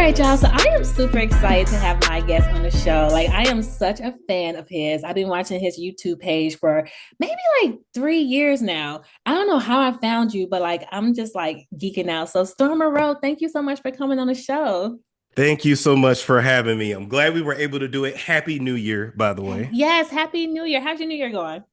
right, y'all. So I am super excited to have my guest on the show. Like, I am such a fan of his. I've been watching his YouTube page for maybe like 3 years now. I don't know how I found you, but like, I'm just like geeking out. So, Storm Monroe, thank you so much for coming on the show. Thank you so much for having me. I'm glad we were able to do it. Happy New Year, by the way. Yes, Happy New Year. How's your New Year going?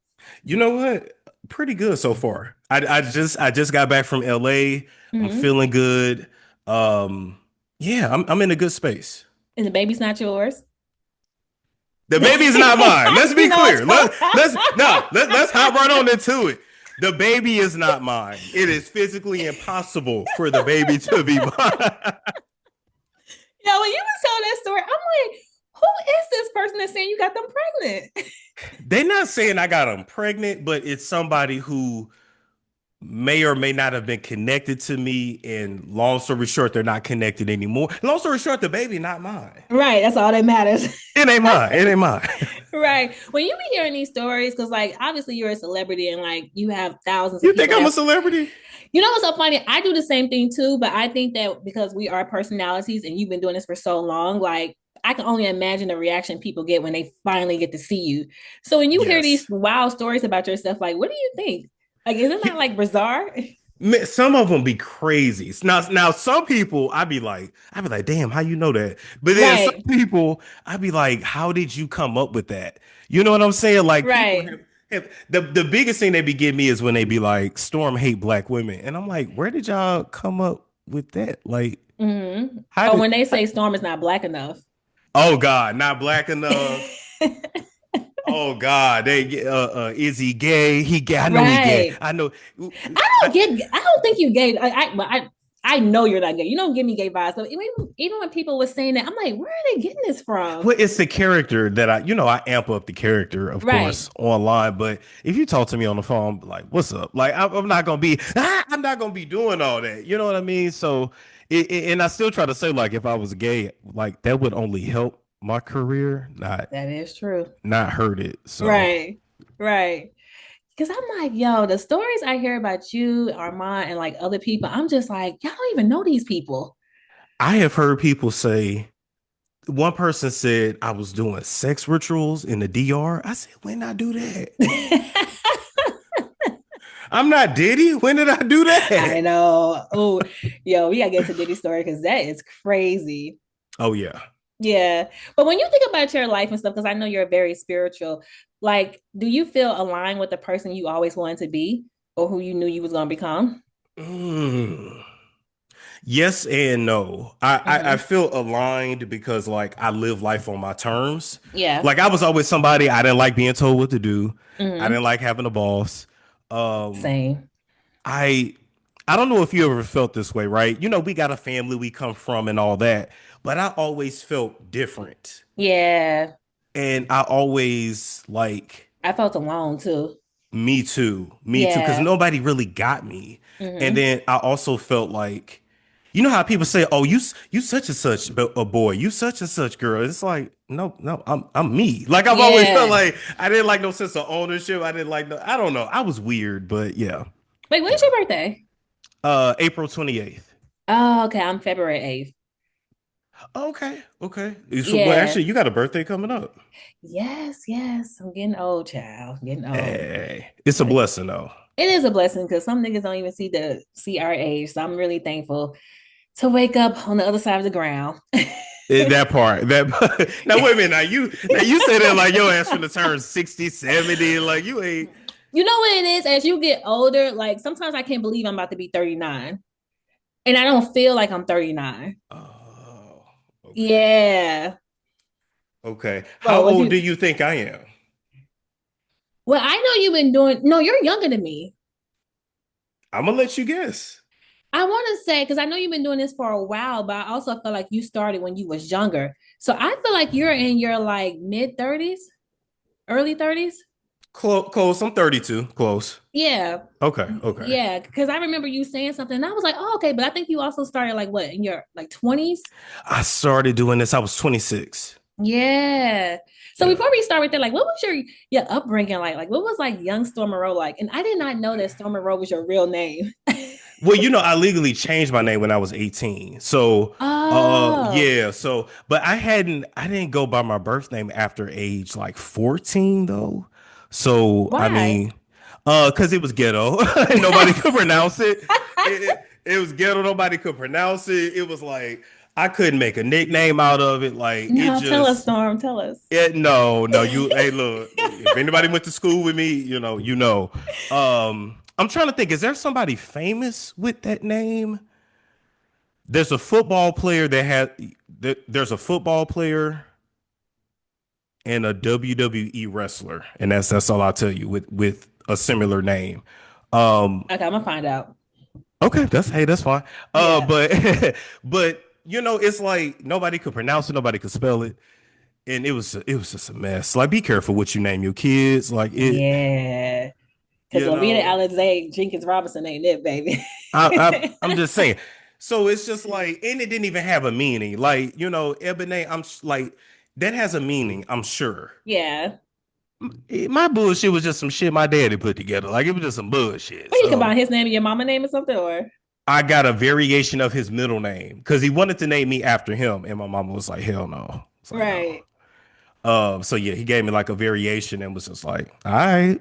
You know what? Pretty good so far. I just got back from LA. I'm Hmm. feeling good. Um, yeah, I'm in a good space. And the baby's not yours. The baby is not mine. Let's You be know what clear. I'm Let's hop right on into it. The baby is not mine. It is physically impossible for the baby to be mine. when you was telling that story, I'm like, who is this person that's saying you got them pregnant? They're not saying I got them pregnant, but it's somebody who may or may not have been connected to me. And long story short, they're not connected anymore. Long story short, the baby not mine. Right, that's all that matters. It ain't mine. It ain't mine. Right. When you be hearing these stories, because like obviously you're a celebrity and like you have thousands of You think people I'm a that celebrity? you know what's so funny? I do the same thing too, but I think that because we are personalities and you've been doing this for so long, like I can only imagine the reaction people get when they finally get to see you. So when you hear these Yes. wild stories about yourself, like what do you think? Like, isn't that like bizarre? Some of them be crazy. Now, some people I'd be like, damn, how you know that? But then some Right. people, I'd be like, how did you come up with that? You know what I'm saying? Like people Right. have the biggest thing they be giving me is when they be like, Storm hate black women, and I'm like, where did y'all come up with that? Like, Mm-hmm. how Or did? when they say Storm is not black enough. Oh God, not black enough. Oh God, they is he gay? He gay. I know he gay. Right. I know. I, I don't think you gay. I know you're not gay. You don't give me gay vibes. But even when people were saying that, I'm like, where are they getting this from? Well, it's the character that I amp up the character, of Right. course, online. But if you talk to me on the phone, like, what's up? Like, I'm not gonna be, I'm not gonna be doing all that. You know what I mean? So, and I still try to say, like, if I was gay, like, that would only help my career, That is true. not hurt it. So, Right. Right. Because I'm like, yo, the stories I hear about you, Armand, and like other people, I'm just like, y'all don't even know these people. I have heard people say. One person said I was doing sex rituals in the DR. I said, when did I do that? I'm not Diddy. When did I do I that? know. Oh, yo, we gotta get to Diddy's story because that is crazy. Oh yeah. Yeah. But when you think about your life and stuff, because I know you're very spiritual, like, do you feel aligned with the person you always wanted to be or who you knew you was going to become? Mm. Yes and no. I Hmm. feel aligned because like I live life on my terms. Yeah. Like I was always somebody I didn't like being told what to do. I didn't Hmm. like having a boss. Um, Same. I I don't know if you ever felt this way, right? You know, we got a family we come from and all that, but I always felt different. Yeah. And I always like I felt alone too. me too, because Yeah. nobody really got me. And Hmm. then I also felt like, you know how people say, "Oh, you such and such a boy, you such and such girl." It's like, no, no, I'm me. Like I've always felt Yeah. like I didn't like no sense of ownership. I didn't like no, I don't know. I was weird, but yeah, Wait, when's yeah. your birthday? April 28th. Oh, okay. I'm February 8th. Okay, okay. So, well, Yeah. actually, you got a birthday coming up. Yes, yes. I'm getting old, child. Getting old. Hey, it's a Gotta blessing though. it is a blessing because some niggas don't even see our age. So I'm really thankful to wake up on the other side of the ground. That part. That now wait a minute. Now you say that like your ass finna turn 60, 70. Like you ain't. You know what it is? As you get older, like sometimes I can't believe I'm about to be 39. And I don't feel like I'm 39. Oh, okay. Yeah. Okay. How Well, old do you think I am? I know you've been doing no, you're younger than me. I'm gonna let you guess. I want to say, because I know you've been doing this for a while, but I also feel like you started when you was younger. So I feel like you're in your like mid 30s, early 30s. Close, close. I'm 32. Close. Yeah. Okay. Okay. Yeah. Cause I remember you saying something and I was like, oh, okay. But I think you also started like what in your like 20s? I started doing this. I was 26. Yeah. So Yeah. before we start with that, like what was your upbringing like? Like what was like young Storm Monroe like? And I did not know that Storm Monroe was your real name. Well, I legally changed my name when I was 18. So, Oh, yeah. So, but I didn't go by my birth name after age like 14 though. So, I why? mean, because it was ghetto. Nobody could pronounce it. It was ghetto. Nobody could pronounce it. It was like I couldn't make a nickname out of it. Like it No, tell us, just, Storm. Tell us. no. Hey, look. If anybody went to school with me, you know. I'm trying to think. Is there somebody famous with that name? There's a football player that had. There's a football player and a WWE wrestler, and that's all I'll tell you with a similar name. Um, Okay, I'm gonna find out. okay, that's fine. Yeah. But but it's like nobody could pronounce it, nobody could spell it, and it was just a mess. Like, be careful what you name your kids. Like it, Yeah. Because you Lavina know. Jenkins Robinson ain't it, baby. I'm just saying. So it's just like, and it didn't even have a meaning. Like, Eboné, like, that has a meaning, I'm sure. Yeah. My bullshit was just some shit my daddy put together. Like, it was just some bullshit. What you So combine his name and your mama name or something, or I got a variation of his middle name because he wanted to name me after him, and my mama was like, hell no. It's like, no. right. So yeah, he gave me like a variation and was just like, all right.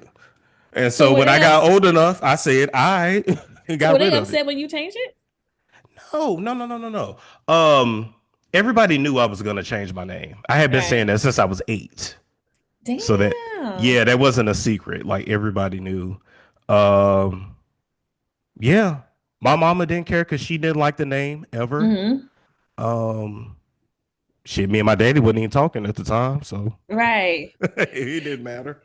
And So so were when I they got ups- old enough, I said, all right, and so were got they rid of it. upset when you changed it? Oh, no, no, no, no, no. Everybody knew I was gonna change my name. I had been saying Right. that since I was 8. So that, Damn. yeah, that wasn't a secret. Like, everybody knew. Um, yeah. My mama didn't care because she didn't like the name ever. Hmm. Um, Shit, me and my daddy wasn't even talking at the time, so Right. it didn't matter.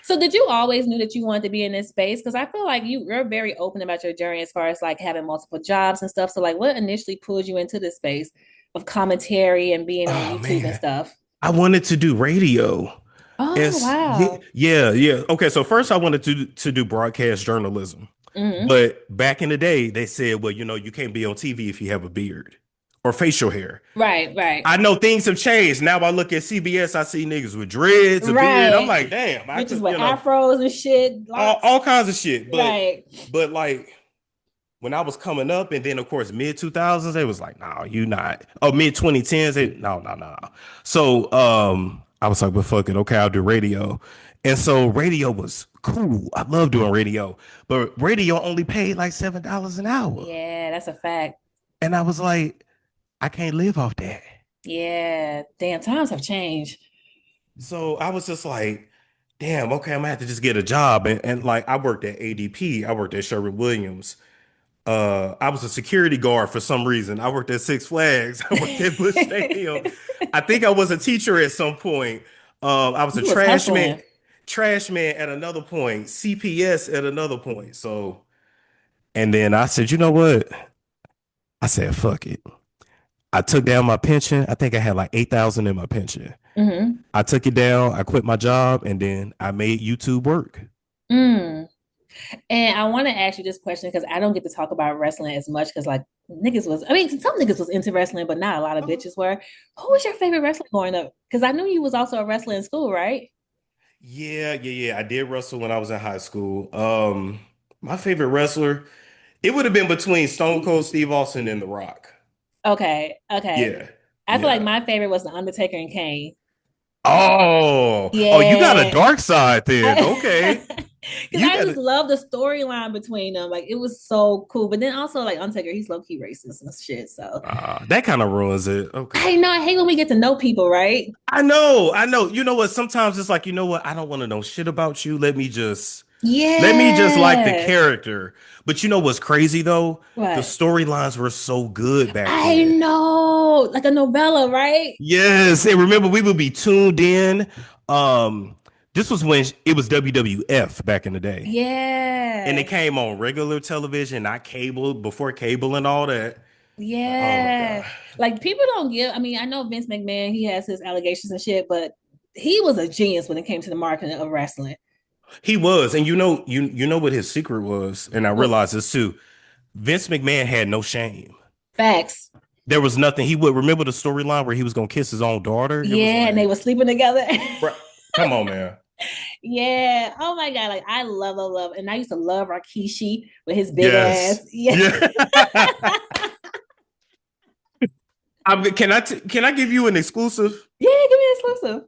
So did you always knew that you wanted to be in this space? Because I feel like you're very open about your journey as far as like having multiple jobs and stuff. So like what initially pulled you into this space of commentary and being on Oh YouTube and man, stuff? I wanted to do radio. Oh It's yeah, wow. yeah, yeah. Okay, so first I wanted to do broadcast journalism, Hmm. but back in the day they said, well, you can't be on TV if you have a beard or facial hair. Right, right. I know things have changed. Now I look at CBS, I see niggas with dreads, a beard. I'm Right. like, damn, I Bitches could, with afros and shit, locks. all kinds of shit. But Right. but like when I was coming up, and then of course mid 2000s, they was like, no, you not. Oh, mid 2010s, no, no, no. So I was like, but fuck it, okay, I'll do radio. And so radio was cool. I love doing radio, but radio only paid like $7 an hour. Yeah, that's a fact. And I was like, I can't live off that. Yeah. Damn, times have changed. So I was just like, damn, okay, I'm gonna have to just get a job. And like I worked at ADP, I worked at Sherwin-Williams. I was a security guard for some reason. I worked at Six Flags. I worked at Bush Stadium. You I think I was a teacher at some point. I was a was hustling. trash man at another point, CPS at another point. So, and then I said, you know what? I said, fuck it. I took down my pension. I think I had like 8,000 in my pension. Hmm. I took it down. I quit my job, and then I made YouTube work. Mm. And I want to ask you this question because I don't get to talk about wrestling as much because like niggas was, I mean, some niggas was into wrestling, but not a lot of bitches were. Who was your favorite wrestler growing up? Because I knew you was also a wrestler in school, right? Yeah, yeah, yeah. I did wrestle when I was in high school. My favorite wrestler, it would have been between Stone Cold Steve Austin and The Rock. Okay, okay. Yeah, I feel like yeah. my favorite was the Undertaker and Kane. Oh, you got a Yeah. dark side then. Okay. Because You I got just it. love the storyline between them. Like it was so cool. But then also like Undertaker, he's low key racist and shit. So That kind of ruins it. Okay. I know I hate when we get to know people, right? I know, I know. You know what? Sometimes it's like, you know what? I don't want to know shit about you. Let me just like the Yeah. character. But you know what's crazy though? The What? storylines were so good back I then. know, like a novella, right? Yes, and remember we would be tuned in. Um, this was when it was WWF back in the day, and it Yeah, came on regular television, not cable, before cable and all that. Oh my yeah. god, Like people don't give. I mean, I know Vince McMahon, he has his allegations and shit, but he was a genius when it came to the marketing of wrestling. he was, and you know what his secret was, and I What realized this too. Vince McMahon had no shame. facts? There was nothing. He would remember the storyline where he was gonna kiss his own daughter. It was Yeah, and they like, were sleeping together. bruh, come on, man. Yeah. Oh my God. Like I love. And I used to love Rikishi with his big ass. Yes. Yeah. Yeah. Can I give you an exclusive? Yeah, give me an exclusive.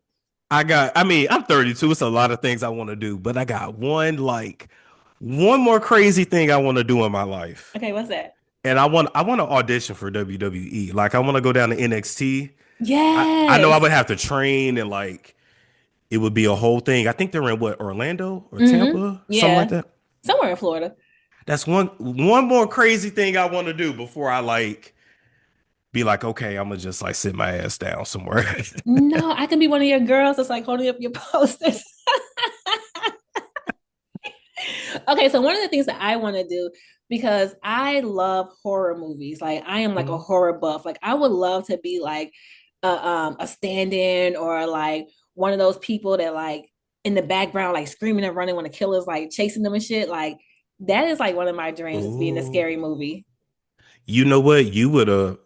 I mean, I'm 32. It's a lot of things I want to do, but I got one more crazy thing I want to do in my life. Okay, what's that? And I want to audition for WWE. Like I want to go down to NXT. I know I Yes. would have to train and like it would be a whole thing. I think they're in what, Orlando or Mm-hmm. Tampa, something like Yeah. that. Somewhere in Florida. That's one more crazy thing I want to do before I like be like, okay, I'm gonna just like sit my ass down somewhere. No, I can be one of your girls that's like holding up your posters. Okay, so one of the things that I want to do because I love horror movies. Like I am like a Mhm. horror buff. Like I would love to be like a stand-in or like one of those people that like in the background like screaming and running when the killer's like chasing them and shit. Like that is like one of my dreams is being a Ooh. scary movie. You know what? You would have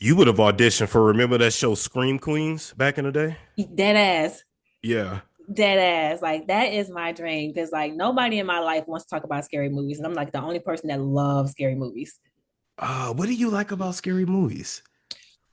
auditioned for, remember that show Scream Queens back in the day? Dead ass. Yeah. Dead ass. Like that is my dream because like nobody in my life wants to talk about scary movies. And I'm like the only person that loves scary movies. What do you like about scary movies?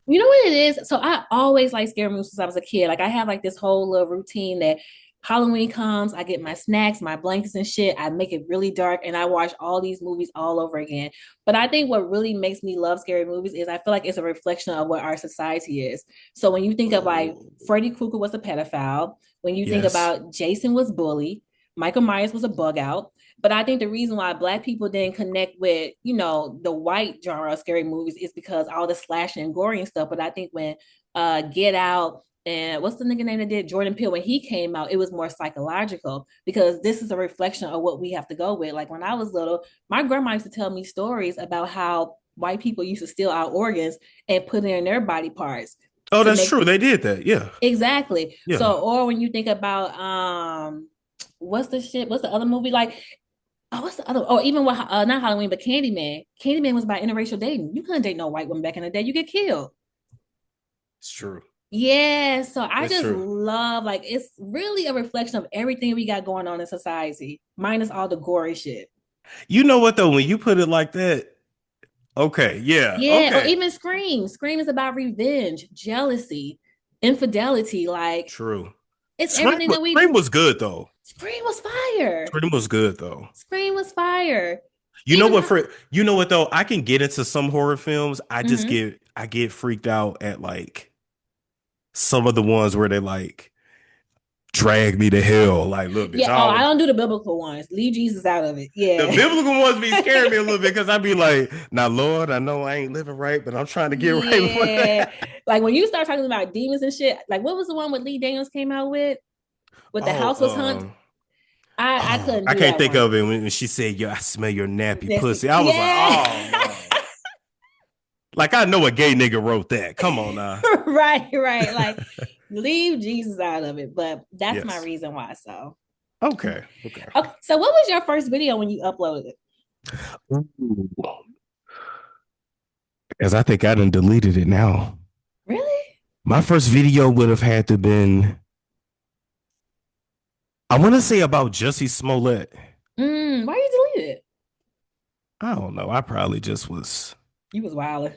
You know what it is? So I always like scary movies since I was a kid. Like I have like this whole little routine that Halloween comes, I get my snacks, my blankets and shit. I make it really dark and I watch all these movies all over again. But I think what really makes me love scary movies is I feel like it's a reflection of what our society is. So when you think of like Oh, Freddy Krueger was a pedophile, when you think yes. about Jason was bully, Michael Myers was a bug out. But I think the reason why Black people didn't connect with, you know, the white genre of scary movies is because all the slashing and gory and stuff. But I think when Get Out and what's the nigga name that did Jordan Peele when he came out, it was more psychological because this is a reflection of what we have to go with. Like when I was little, my grandma used to tell me stories about how white people used to steal our organs and put it in their body parts Oh, to that's make true. They did that. Yeah. exactly. Yeah. So, or when you think about what's the shit? What's the other movie like? Oh, what's the other? Oh, even with not Halloween, but Candyman. Candyman was about interracial dating. You couldn't date no white woman back in the day. You get killed. It's true. Yeah, so I It's just true. love like it's really a reflection of everything we got going on in society, minus all the gory shit. You know what though? When you put it like that, okay, yeah, Yeah, or okay. even Scream. Scream is about revenge, jealousy, infidelity. Like True. it's everything that we. Scream was good though. Scream was fire. Scream was good though. Scream was fire. You know Even what, the. you know what though? I can get into some horror films. Mhm. I get freaked out at like some of the ones where they like drag me to hell. Like, look, bitch, Yeah. Oh, I don't do the biblical ones. Leave Jesus out of it. the Yeah. biblical ones be scaring me a little bit because I be like, now, Lord, I know I ain't living right, but I'm trying to get right before Yeah. that. Like when you start talking about demons and shit, like what was the one with Lee Daniels came out with? With the house was Oh, hunt. I oh, couldn't I do can't that think one. of it when she said, "Yo, I smell your nappy Nasty. pussy." I was like, Yeah. "Oh no!" Like I know a gay nigga wrote that. Come on now. Right, right. Like leave Jesus out of it. But that's my Yes. reason why. So Okay. Okay. okay. So what was your first video when you uploaded it? Ooh. Because I think I done deleted it now. Really? My first video would have had to been, I want to say about Jussie Smollett. Why you deleted it? I don't know. I probably just was. You was wild.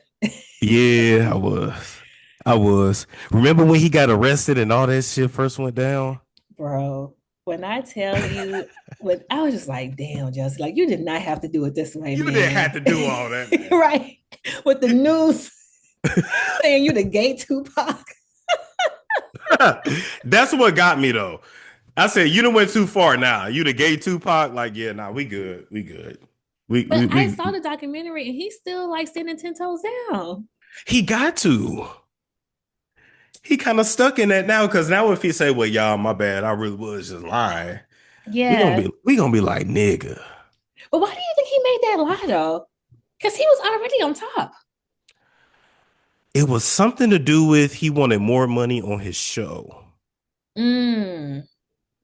Yeah, I was. I was. Remember when he got arrested and all that shit first went down? Bro, when I tell you, when I was just like, damn, just like you did not have to do it this way, You didn't man. have to do all that, man. Right? With the news saying you the gay Tupac. That's what got me though. I said you done went too far now. You the gay Tupac, like, yeah, nah, we good. We good. We But we I we saw the documentary and he's still like standing 10 toes down. he got to. He kind of stuck in that now because now if he say, well, y'all, my bad, I really was just lying. Yeah. We gonna be like nigga. But why do you think he made that lie though? Because he was already on top. It was something to do with he wanted more money on his show. Mm.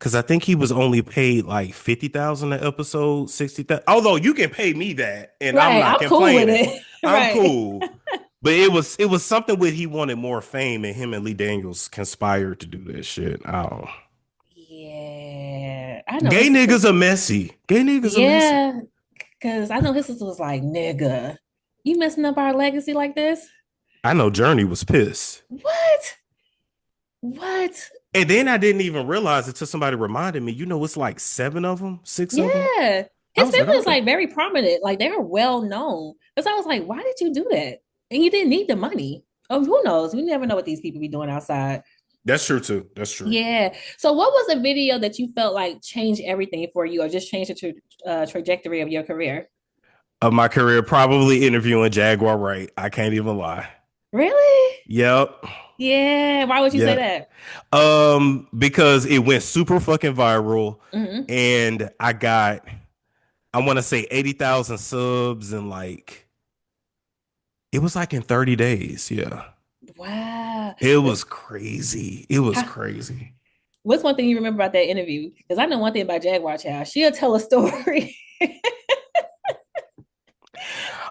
Cause I think he was only paid like 50,000 an episode, 60,000. Although you can pay me that and I'm Right. not I'm cool with complaining. it. I'm Right. cool. But it was something with he wanted more fame and him and Lee Daniels conspired to do that shit. I don't. I know Gay his sister. niggas are messy. Gay niggas are messy. Yeah, because I know his sister was like, nigga, you messing up our legacy like this? I know Journey was pissed. What? What? And then I didn't even realize it until somebody reminded me, it's like seven of them, six of them. Yeah. I His was like, family oh, is like very prominent. Like they're well known. Because I was like, why did you do that? And you didn't need the money. Oh, who knows? We never know what these people be doing outside. that's true too. That's true. Yeah. So what was a video that you felt like changed everything for you or just changed the trajectory of your career? Of my career, probably interviewing Jaguar Wright. I can't even lie. Really? Yep. Yeah. Why would you say Yeah. that? Because it went super fucking viral Hmm. and I want to say 80,000 subs and like it was like in 30 days. Yeah. Wow. It was crazy. It was How, crazy. what's one thing you remember about that interview? Because I know one thing about Jaguar Child. She'll tell a story.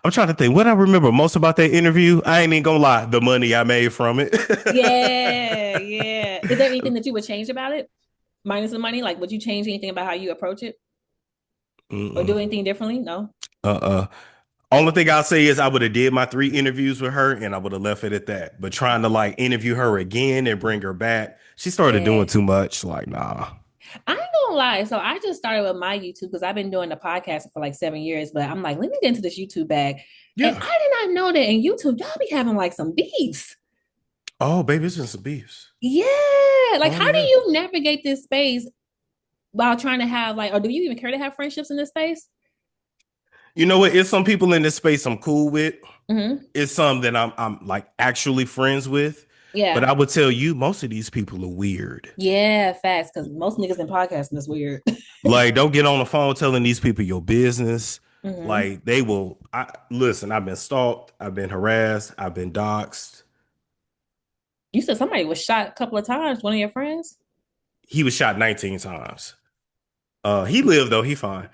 I'm trying to think what I remember most about that interview. I ain't even gonna lie, the money I made from it. Yeah, yeah. Is there anything that you would change about it? Minus the money? Like, would you change anything about how you approach it or do Mm-mm. anything differently? No. Uh-uh. Only thing I'll say is I would have did my 3 interviews with her and I would have left it at that. But trying to like interview her again and bring her back, she started doing Yeah. too much. Like, nah. I ain't gonna lie. So I just started with my YouTube because I've been doing the podcast for like 7 years, but I'm like, let me get into this YouTube bag. And Yeah. I did not know that in YouTube, y'all be having like some beefs. Oh, baby, it's been some beefs. Yeah. Like, Oh how do yeah. you navigate this space while trying to have like, or do you even care to have friendships in this space? You know what? It's some people in this space I'm cool with. Hmm. It's some that I'm like actually friends with. But Yeah. I would tell you most of these people are weird. Yeah, fast. Because most niggas in podcasting is weird. Like, don't get on the phone telling these people your business. Hmm. Like, they will. Listen. I've been stalked. I've been harassed. I've been doxxed. You said somebody was shot a couple of times, one of your friends? He was shot 19 times. He lived though. He fine.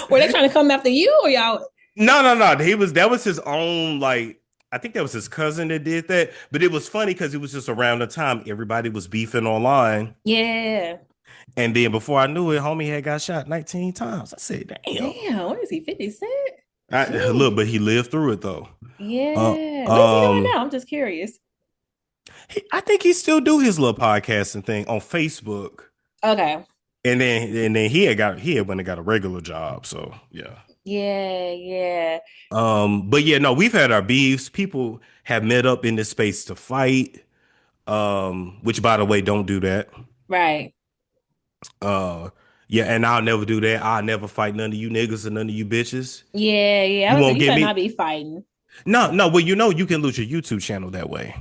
Were they trying to come after you or y'all? No. That was his own like. I think that was his cousin that did that. But it was funny because it was just around the time everybody was beefing online. Yeah. And then before I knew it, homie had got shot 19 times. I said, damn. Damn, what is he, 50 Cent? Look, Jeez. but he lived through it though. Uh, Yeah. What is he doing um, now? I'm just curious. I think he still do his little podcasting thing on Facebook. Okay. And then he had went and got a regular job. So yeah. Yeah, yeah. But yeah, no, we've had our beefs. People have met up in this space to fight. Which by the way, don't do that. Right. Uh, yeah, and I'll never do that. I'll never fight none of you niggas and none of you bitches. Yeah, yeah. I You was like, won't you get better not me. be fighting. No. Well, you can lose your YouTube channel that way.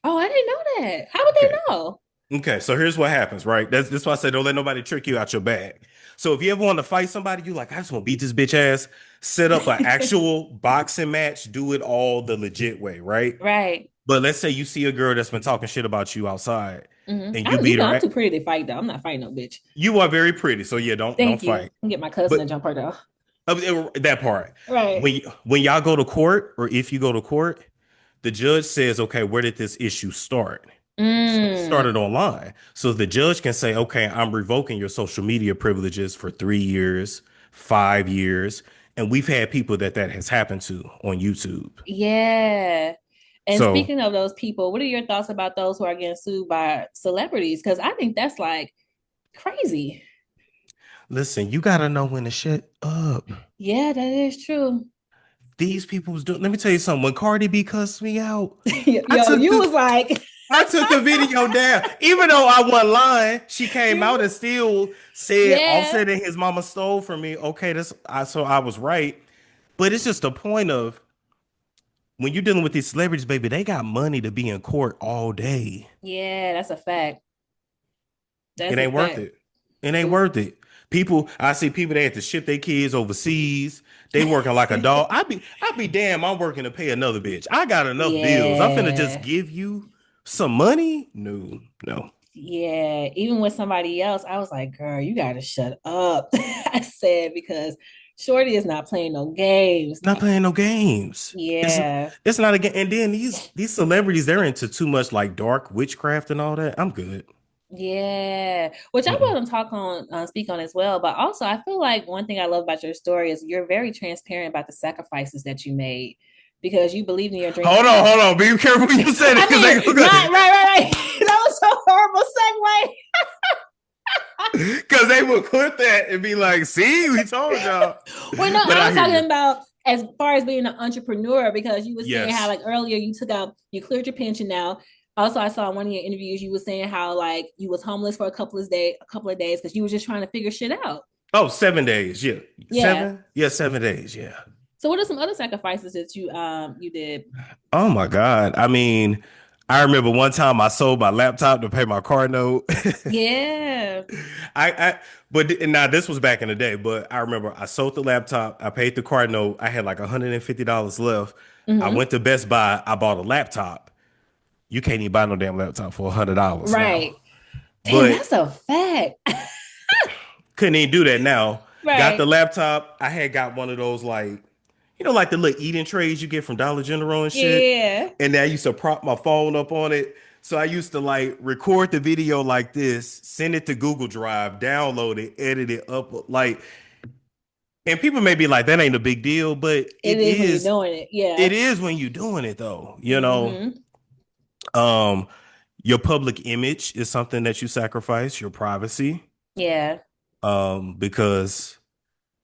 Oh, I didn't know that. How would they Okay. know? Okay. So here's what happens, right? That's why I said don't let nobody trick you out your bag. So if you ever want to fight somebody, you like, I just want to beat this bitch ass. Set up an actual boxing match. Do it all the legit way, right? Right. But let's say you see a girl that's been talking shit about you outside, and you You beat know, her. I'm too pretty to fight though. I'm not fighting no bitch. You are very pretty, so yeah, don't Thank you. fight. I'll get my cousin But to jump her though. that part, Right. when y'all go to court, or if you go to court, the judge says, okay, where did this issue start? So it Mm. started online. So the judge can say, okay, I'm revoking your social media privileges for 3 years, 5 years. And we've had people that has happened to on YouTube. Yeah. And So speaking of those people, what are your thoughts about those who are getting sued by celebrities? Because I think that's like crazy. listen, you gotta know when to shut up. Yeah, that is true. These people was doing. Let me tell you something. When Cardi B cussed me out, I Yo, took you the was like, I took the video down. Even though I wasn't lying, she came out you, and still said yeah, Offset and his mama stole from me. Okay, so I was right. But it's just a point of when you're dealing with these celebrities, baby, they got money to be in court all day. yeah, that's a fact. It That's a ain't worth fact. it. It ain't worth it. I see people that have to ship their kids overseas. They working like a dog. I be damn. I'm working to pay another bitch. I got enough bills. I'm finna just Yeah, give you some money. No, no. yeah. Even with somebody else, I was like, girl, you gotta shut up. I said because Shorty is not playing no games. Not playing no games. Yeah. It's not a game. And then these celebrities, they're into too much like dark witchcraft and all that. I'm good. Yeah, which I Mm-mm. want to talk on, speak on as well. But also, I feel like one thing I love about your story is you're very transparent about the sacrifices that you made because you believed in your dreams. Hold on. Be careful when you say it I because they mean, not right. That was a horrible segue. because they would put that and be like, "See, we told y'all." Well, no, But I I was hear talking you. about as far as being an entrepreneur because you were saying how Yes. like earlier you took out, you cleared your pension now. Also, I saw in one of your interviews you were saying how like you was homeless for a couple of days because you were just trying to figure shit out. Oh, 7 days. Yeah. Yeah. 7? Yeah, 7 days. Yeah. So what are some other sacrifices that you did? Oh my God. I mean, I remember one time I sold my laptop to pay my car note. Yeah. I but now this was back in the day, but I remember I sold the laptop, I paid the car note, I had like $150 left. I Hmm. went to Best Buy, I bought a laptop. You can't even buy no damn laptop for $100 now. Right. Damn, But that's a fact. couldn't even do that now. Got the Right. laptop. I had got one of those like, like the little eating trays you get from Dollar General and shit. Yeah. And I used to prop my phone up on it. So I used to like record the video like this, send it to Google Drive, download it, edit it up. Like, and people may be like, that ain't a big deal, but It is when you're doing it. it Yeah. is when you're doing it though. Hmm. Um, your public image is something that you sacrifice, your privacy. Yeah. Because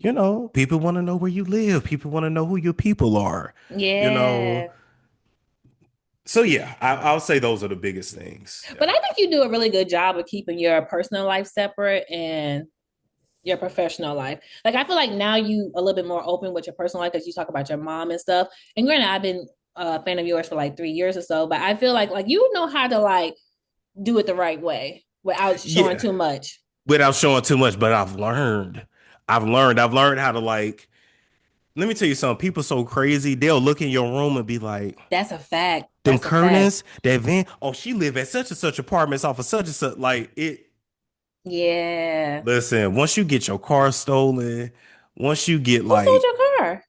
people want to know where you live. People want to know who your people are. You know. Yeah. So yeah, I'll say those are the biggest things. But Yeah. I think you do a really good job of keeping your personal life separate and your professional life. Like I feel like now you a little bit more open with your personal life because you talk about your mom and stuff. And granted, I've been a fan of yours for like 3 years or so, but I feel like you know how to like do it the right way without showing Yeah. too much. Without showing too much, but I've learned. I've learned how to like. Let me tell you something. People so crazy. They'll look in your room and be like, That's a fact. "Them That's a fact. curtains, that van. Oh, she live at such and such apartments off of such and such." Like it. Yeah. Listen, once you get your car stolen, once you get Who sold like, your car?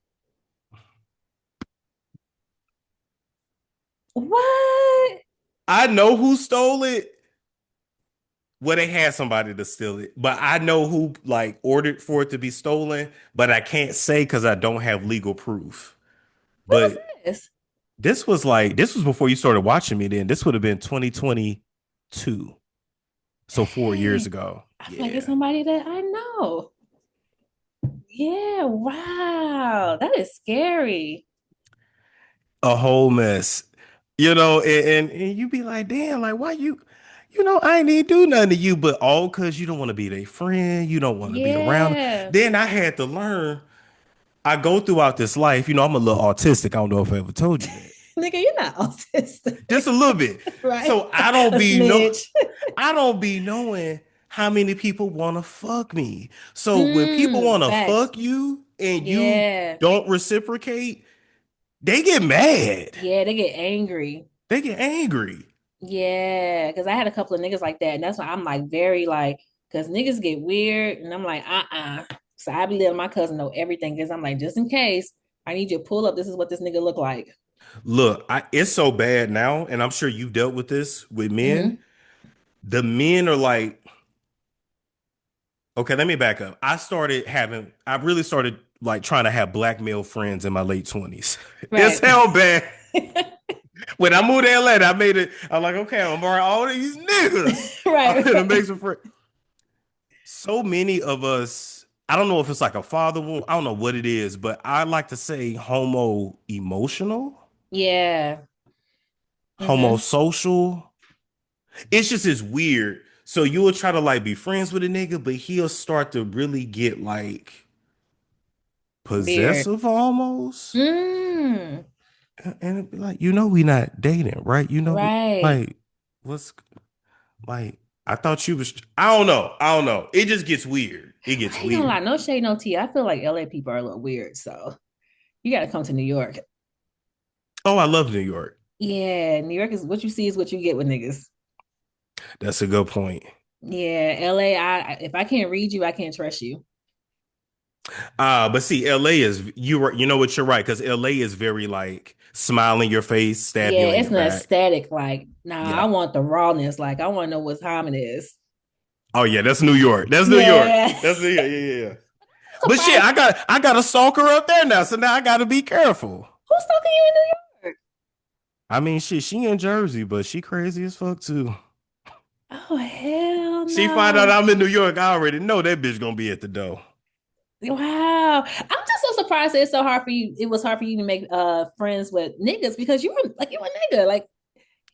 What? I know who stole it. Well, they had somebody to steal it, but I know who like ordered for it to be stolen, but I can't say because I don't have legal proof. What was But this? this was before you started watching me then. This would have been 2022. So 4 years Dang. ago. I feel like it's Yeah. somebody that I know. Yeah, wow. That is scary. A whole mess. And you be like, damn, like why I ain't even do nothing to you, but all because you don't want to be their friend, you don't want to be around. Yeah. Then I had to learn. I go throughout this life, I'm a little autistic. I don't know if I ever told you that. Nigga, you're not autistic, Just a little bit. right? So A smidge. I don't be knowing how many people want to fuck me. So when people want to Facts. fuck you and you Yeah. don't reciprocate, they get mad. Yeah, they get angry. They get angry. Yeah, because I had a couple of niggas like that, and that's why I'm like very like, because niggas get weird, and I'm like, So I be letting my cousin know everything, because I'm like, just in case, I need you to pull up. This is what this nigga look like. Look, it's so bad now, and I'm sure you've dealt with this with men. Hmm. The men are like, okay, let me back up. I really started like trying to have black male friends in my late 20s. It's Right. hell bad. When I moved to Atlanta, I made it. I'm like, okay, I'm around all these niggas. I'm Right. gonna make Right. some friends. So many of us, I don't know if it's like a father wound, I don't know what it is, but I like to say homo emotional, Yeah. homo Hmm. social. It's weird. So you will try to like be friends with a nigga, but he'll start to really get like Weird. possessive almost. Mm. And it'd be like, we not dating, right? Right. Like, what's like, I thought you was, I don't know. It just gets weird. It gets I ain't gonna lie, weird. no shade, no tea. I feel like LA people are a little weird, so you got to come to New York. Oh, I love New York. Yeah, New York is what you get with niggas. That's a good point. Yeah, LA, if I can't read you, I can't trust you. But see, LA is you know what you're right because LA is very like smile in your face, stab you Yeah, in it's your an back. aesthetic. Like, nah, I Yeah. want the rawness. Like, I want to know what time it is. Oh yeah, that's New York. That's New York. Yeah. That's New York. Yeah, yeah, yeah. But shit, Surprised. I got a stalker up there now, so now I got to be careful. Who's talking you in New York? I mean, shit, she in Jersey, but she crazy as fuck too. Oh, hell She find out no. I'm in New York, I already know that bitch gonna be at the door. Wow. I'm just so surprised that it's so hard for you. It was hard for you to make friends with niggas because you a nigga. Like,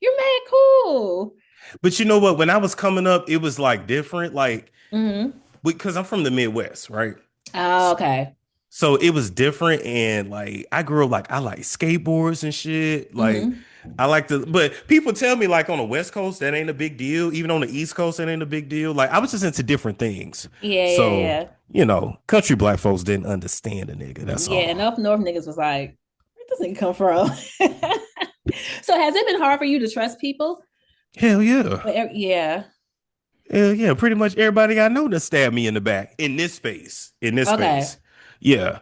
you're mad cool. But you know what? When I was coming up, it was like different, like Mm-hmm. because I'm from the Midwest, right? Oh, okay. So it was different, and like I grew up like I like skateboards and shit. Like Mm-hmm. I like to, but people tell me like on the West Coast that ain't a big deal. Even on the East Coast, that ain't a big deal. Like I was just into different things. Yeah, yeah, So yeah. country black folks didn't understand a nigga. That's Yeah, all. and up north niggas was like, where does it come from? So has it been hard for you to trust people? Hell yeah. Yeah. Hell yeah. Pretty much everybody I know that stabbed me in the back in this space. In this Okay. space. Yeah.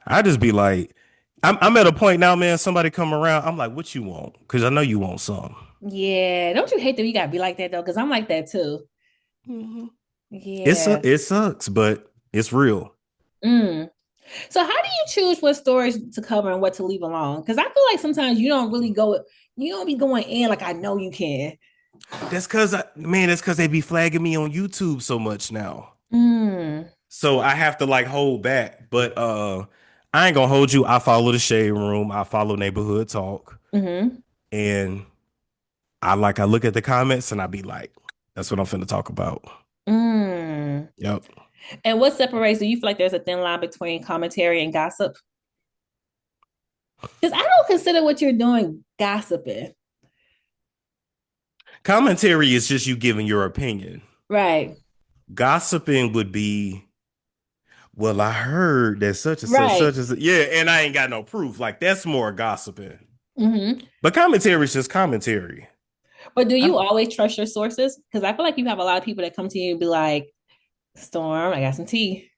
I just be like, I'm at a point now, man. Somebody come around. I'm like, what you want? Because I know you want some. Yeah. Don't you hate that you gotta be like that though? Because I'm like that too. Mhm. Yeah. It sucks, but it's real. Mm. So how do you choose what stories to cover and what to leave alone? Because I feel like sometimes you don't be going in like I know you can. That's because they be flagging me on YouTube so much now. Mm. So I have to like hold back. But I ain't gonna hold you. I follow the shade room. I follow neighborhood talk. Mm-hmm. And I look at the comments and I be like, that's what I'm finna talk about. Mm. Yep. And what separates, do you feel like there's a thin line between commentary and gossip? Because I don't consider what you're doing gossiping. Commentary is just you giving your opinion. Right. Gossiping would be, well, I heard that such Right. and such. Yeah, and I ain't got no proof. Like that's more gossiping. Mm-hmm. But commentary is just commentary. But do I you don't, always trust your sources? Because I feel like you have a lot of people that come to you and be like, Storm, I got some tea.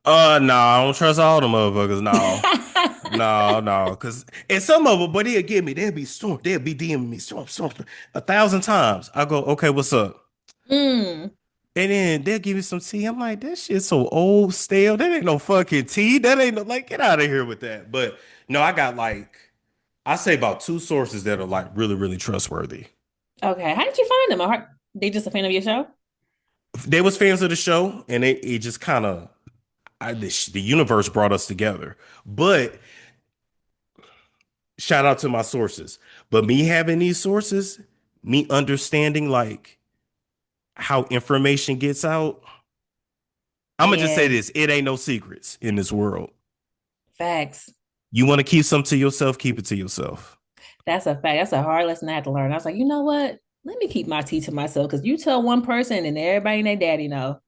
no, I don't trust all the motherfuckers. No, no, because and some of them, but they'll get me. They'll be DMing me, storm, 1,000 times. I go, okay, what's up? Mm. And then they'll give me some tea. I'm like, that shit's so old, stale. That ain't no fucking tea. That ain't no like, get out of here with that. But no, I got like, I say about two sources that are like really, really trustworthy. Okay. How did you find them? They just a fan of your show? They was fans of the show, and it just kind of the universe brought us together. But shout out to my sources. But me having these sources, me understanding like how information gets out, I'm gonna just say Yeah. this: it ain't no secrets in this world. Facts. You want to keep something to yourself, keep it to yourself. That's a fact. That's a hard lesson I had to learn. I was like, you know what? Let me keep my tea to myself because you tell one person and everybody and their daddy know.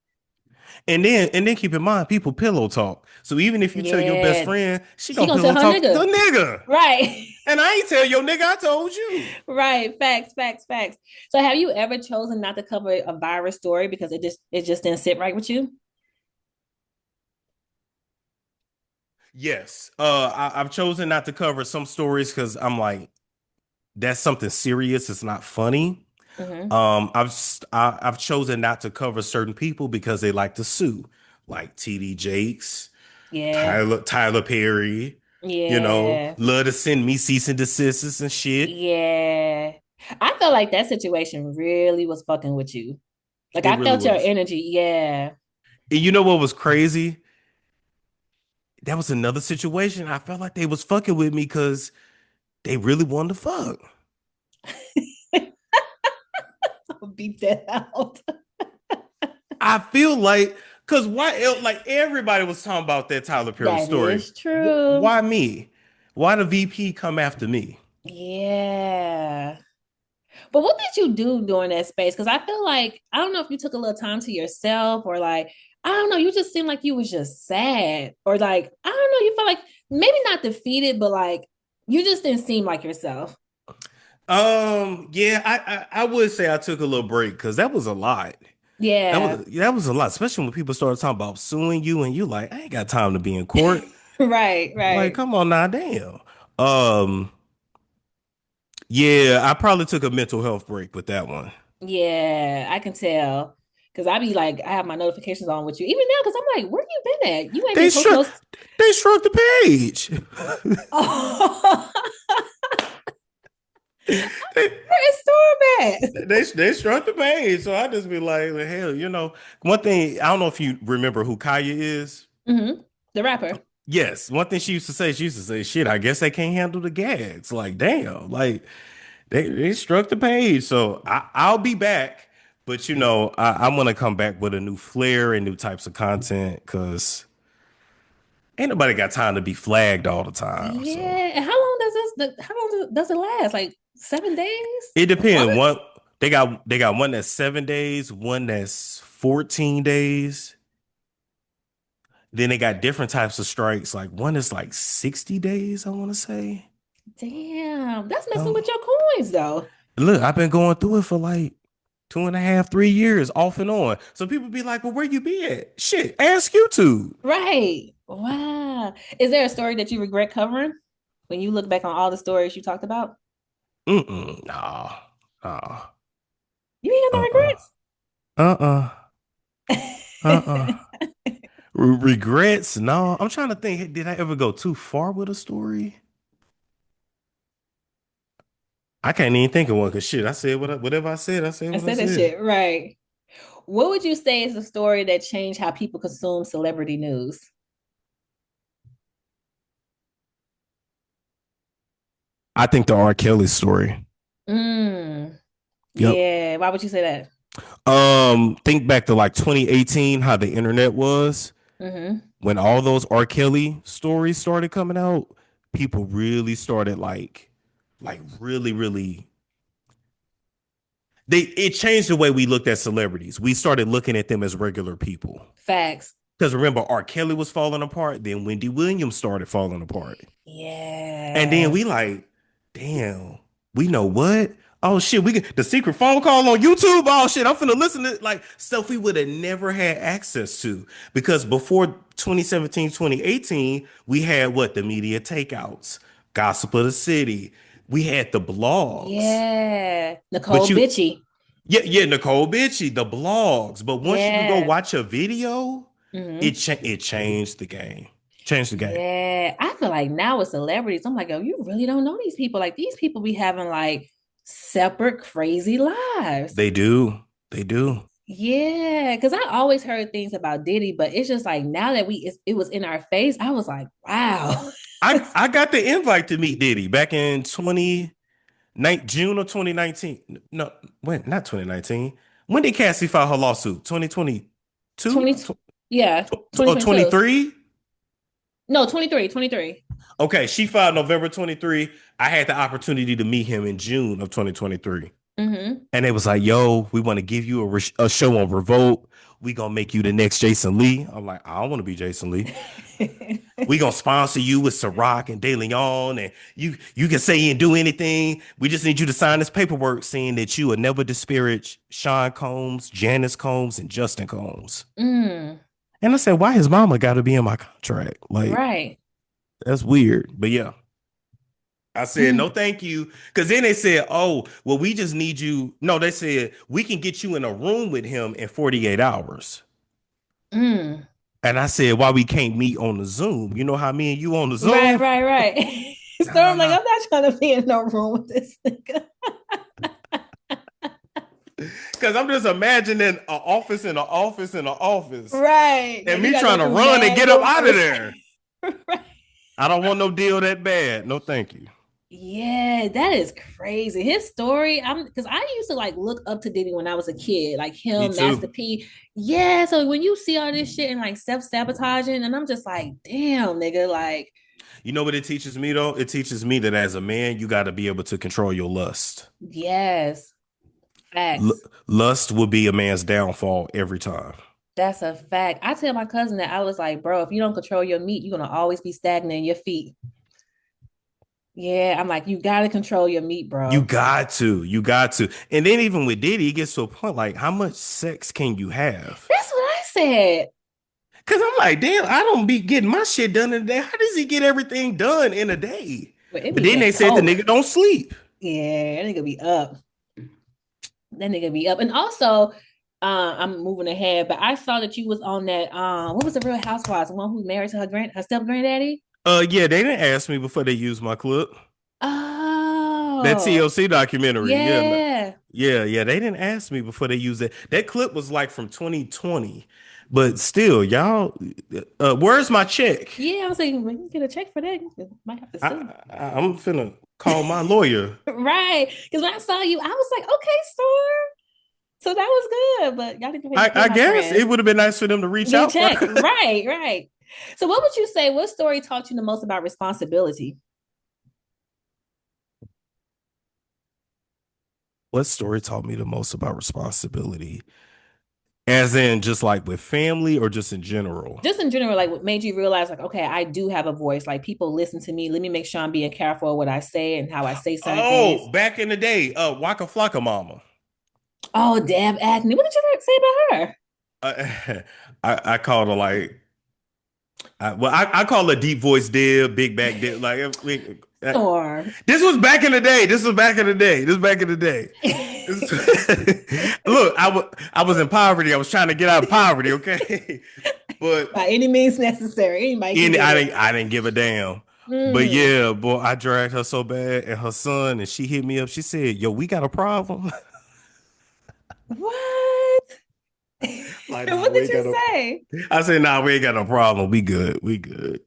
And then keep in mind, people pillow talk. So even if you tell your best Yeah. friend, she She gonna gonna tell pillow her talk the nigga. nigga. Right. And I ain't tell your nigga, I told you. Right. Facts, facts, facts. So have you ever chosen not to cover a virus story because it just didn't sit right with you? Yes. I've chosen not to cover some stories because I'm like, that's something serious. It's not funny. Mm-hmm. I've chosen not to cover certain people because they like to sue, like TD Jakes, Yeah. Tyler Perry. Yeah. Love to send me cease and desists and shit. Yeah. I felt like that situation really was fucking with you. Like It I really felt your was. energy. Yeah. And you know what was crazy? That was another situation. I felt like they was fucking with me because they really wanted to fuck. I'll beat that out. I feel like because why like everybody was talking about that Tyler Perry That story. is true. Why me? Why the VP come after me? Yeah. But what did you do during that space? Because I feel like I don't know if you took a little time to yourself or like I don't know. You just seemed like you was just sad or like I don't know. You felt like maybe not defeated, but like you just didn't seem like yourself. Yeah, I would say I took a little break because that was a lot. Yeah. That was a lot, especially when people started talking about suing you and you like, I ain't got time to be in court. Right. Like, Right. come on now, damn. Um, Yeah, I probably took a mental health break with that one. Yeah, I can tell. Cause I be like, I have my notifications on with you, even now. Cause I'm like, where you been at? You ain't They been posting struck those. they struck the page. Oh, they, where is Storm at? they struck the page. So I just be like, "Well, hell, one thing, I don't know if you remember who 𝐿𝐿 is. The rapper. Yes, one thing she used to say, shit, I guess they can't handle the gags. Like, damn, like they struck the page. So I'll be back. But I'm gonna come back with a new flair and new types of content because ain't nobody got time to be flagged all the time. So Yeah. And how long does how long does it last? Like 7 days? it depends. Longer? One they got one that's 7 days, one that's 14 days. Then they got different types of strikes. Like one is like 60 days, I want to say. Damn. That's messing Um, with your coins though. Look, I've been going through it for like 2.5, 3 years off and on. So people be like, well, where you be at? Shit, ask YouTube. Right. Wow. Is there a story that you regret covering when you look back on all the stories you talked about? Nah, nah, You ain't got no uh-uh, uh-uh, uh-uh. regrets? Regrets? No, I'm trying to think. Did I ever go too far with a story? I can't even think of one because shit, I said whatever I said I what I said that said. shit. Right. What would you say is the story that changed how people consume celebrity news? I think the 𝐸𝐻𝐿ey story. Mm, Yep. yeah. Why would you say that? Think back to like 2018, how the internet was Mm-hmm. when all those 𝐸𝐻𝐿ey stories started coming out. People really started like really, really. It changed the way we looked at celebrities. We started looking at them as regular people. Facts. Because remember, 𝐸𝐻𝐿ey was falling apart, then Wendy Williams started falling apart. And then Yeah. we like, damn, we know what? Oh shit, we get the secret phone call on YouTube. Oh shit, I'm finna listen to like stuff we would have never had access to. Because before 2017, 2018, we had what? The media takeouts, gossip of the city. We had the blogs. Yeah. But Nicole you Bitchy. yeah, 𝐸𝐿𝐵itchy, the blogs. But once you could go Yeah. watch a video, Mm-hmm. it changed the game. Changed the game. Yeah. I feel like now with celebrities, I'm like, oh, you really don't know these people. Like these people be having like separate crazy lives. They do. They do. Yeah, because I always heard things about Diddy, but it's just like now that it was in our face, I was like, wow. I got the invite to meet Diddy back in June of 2019. No, when not 2019. When did Cassie file her lawsuit? 2022? 20, yeah, Or 2022. 23? No, 23, 23. Okay, she filed November 23. I had the opportunity to meet him in June of 2023. Mm-hmm. And it was like, yo, we want to give you a show on Revolt. We gonna make you the next Jason Lee. I'm like, I don't want to be Jason Lee. We gonna sponsor you with Ciroc and De Leon, and you can say and do anything. We just need you to sign this paperwork saying that you will never disparage Sean Combs, Janice Combs, and Justin Combs. Mm, And I said, why his mama got to be in my contract? Like, right. that's weird. But yeah, I said, Mm, no, thank you. Because then they said, oh, well, we just need you. No, they said, we can get you in a room with him in 48 hours. mm. And I said, why we can't meet on the Zoom? You know how me and you on the Right, Zoom? right, right. Nah, Storm, like, nah. I'm not trying to be in no room with this nigga. Because I'm just imagining an office in an office in an office Right. and And you me gotta trying go to through run and mad get up out of doors. there. Right. I don't want no deal that bad. No, thank you. Yeah, that is crazy. His story, I'm because I used to like look up to Diddy when I was a kid, like Me him, Master too. P. Yeah, so when you see all this shit and like self-sabotaging, and I'm just like, damn, nigga, like, You know what it teaches me though? It teaches me that as a man, you got to be able to control your lust. yes, L- facts. Lust will be a man's downfall every time. That's a fact. I tell my cousin that I was like, bro, if you don't control your meat, you're gonna always be stagnant in your feet. Yeah, I'm like, you gotta control your meat, You bro. got to. You got to. And then even with Diddy, it gets to a point like, how much sex can you have? That's what I said. Because I'm like, damn, I don't be getting my shit done in a day. How does he get everything done in a day? But it But be then that they said the coke. nigga don't sleep. Yeah, that nigga be up. That nigga be up. And also, I'm moving ahead, but I saw that you was on that. What was the Real Housewives? The one who married to her step granddaddy. Yeah, they didn't ask me before they used my clip. That Oh, TLC documentary. Yeah, yeah. yeah. They didn't ask me before they used it. That clip was like from 2020, but still, y'all. Where's my check? Yeah, I was like, we can get a check for that. You might have to sue. I'm finna call my lawyer. Right. Because when I saw you, I was like, okay, Storm. So that was good. But y'all didn't pay I my guess it friend. would have been nice for them to reach Get a out check. first. Right, right. So what would you say? What story taught you the most about responsibility? What story taught me the most about responsibility? As in just like with family or just in general? Just in general, like what made you realize, like, okay, I do have a voice. Like people listen to me. Let me make sure I'm being careful of what I say and how I say certain things. Oh, back in the day, Waka Flocka Mama. Oh, damn, Acne. What did you say about her? Uh, I called her like I call her deep voice Deb, big back Deb. Like Storm. this was back in the day. This was back in the day. This was back in the day. Look, I was in poverty. I was trying to get out of poverty. Okay, but By any means necessary. Anybody can get it. I didn't give a damn. But Mm. yeah, boy, I dragged her so bad, and her son, and she hit me up. She said, "Yo, we got a problem." What? Like, And nah, what we did ain't you got no. say? I said, "Nah, we ain't got no problem. We good. We good."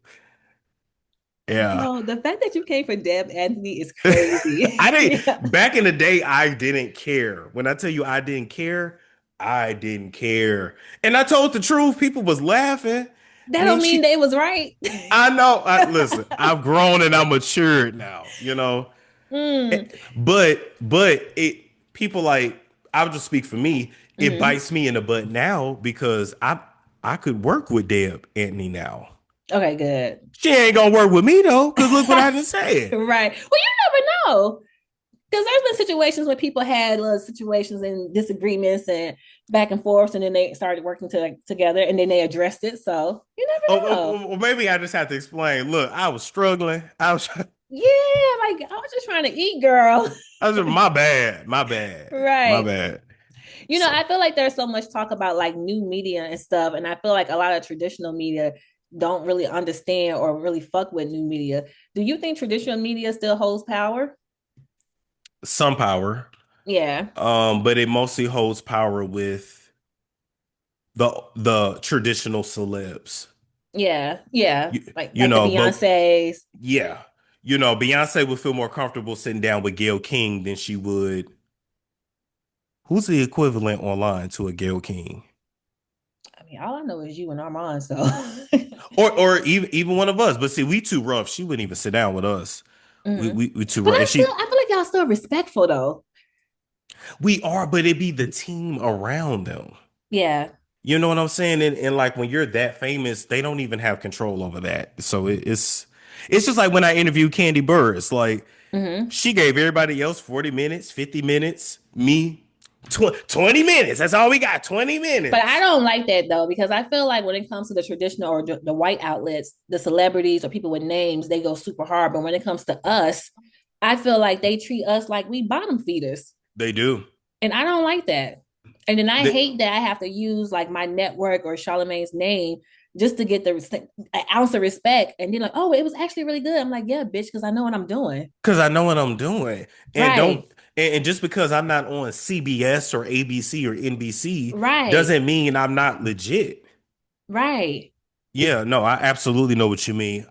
Yeah. Yo, the fact that you came for Deb Anthony is crazy. I Yeah. didn't back in the day, I didn't care. When I tell you I didn't care, I didn't care. And I told the truth, people was laughing. That And then don't mean she they was right. I know, listen, I've grown and I'm matured now, you know. Mm. But it people like I'll just speak for me, it Hmm. bites me in the butt now because I could work with Deb Anthony now. Okay, good. She ain't gonna work with me though, because look what I just said. Right. Well, you never know. Because there's been situations where people had little situations and disagreements and back and forth, and then they started working together and then they addressed it. So you never know. Or maybe I just have to explain. Look, I was struggling. Yeah, like I was just trying to eat, girl. I was my bad, my Right. bad. You know, So I feel like there's so much talk about like new media and stuff, and I feel like a lot of traditional media don't really understand or really fuck with new media. Do you think traditional media still holds power? some power, Yeah, but it mostly holds power with the traditional celebs. yeah, yeah. You, Like you the know, but Beyonces. yeah, Beyonce would feel more comfortable sitting down with Gayle King than she would. Who's the equivalent online to a Gayle King? I mean, all I know is you and Armand. So, Or even one of us. But see, we too rough. She wouldn't even sit down with us. mhm. We too But rough. And she I feel like y'all still respectful though. we are, but it be the team around them. Yeah. You know what I'm saying? And like when you're that famous, they don't even have control over that. So it's just like when I interviewed Candy Burr. It's like Hmm. she gave everybody else 40 minutes, 50 minutes, me 20 minutes. That's all we got, 20 But I minutes. don't like that though, because I feel like when it comes to the traditional or the white outlets, the celebrities or people with names, they go super hard. But when it comes to us, I feel like they treat us like we bottom feeders. They do. And I don't like that. And then I They, hate that I have to use like my network or Charlemagne's name just to get an ounce of respect. And then like, oh, it was actually really good. I'm like, yeah, bitch, because I know what I'm doing. Because I know what I'm doing. And don't Right. and just because I'm not on CBS or ABC or NBC Right. doesn't mean I'm not legit. Right. Yeah, no, I absolutely know what you mean.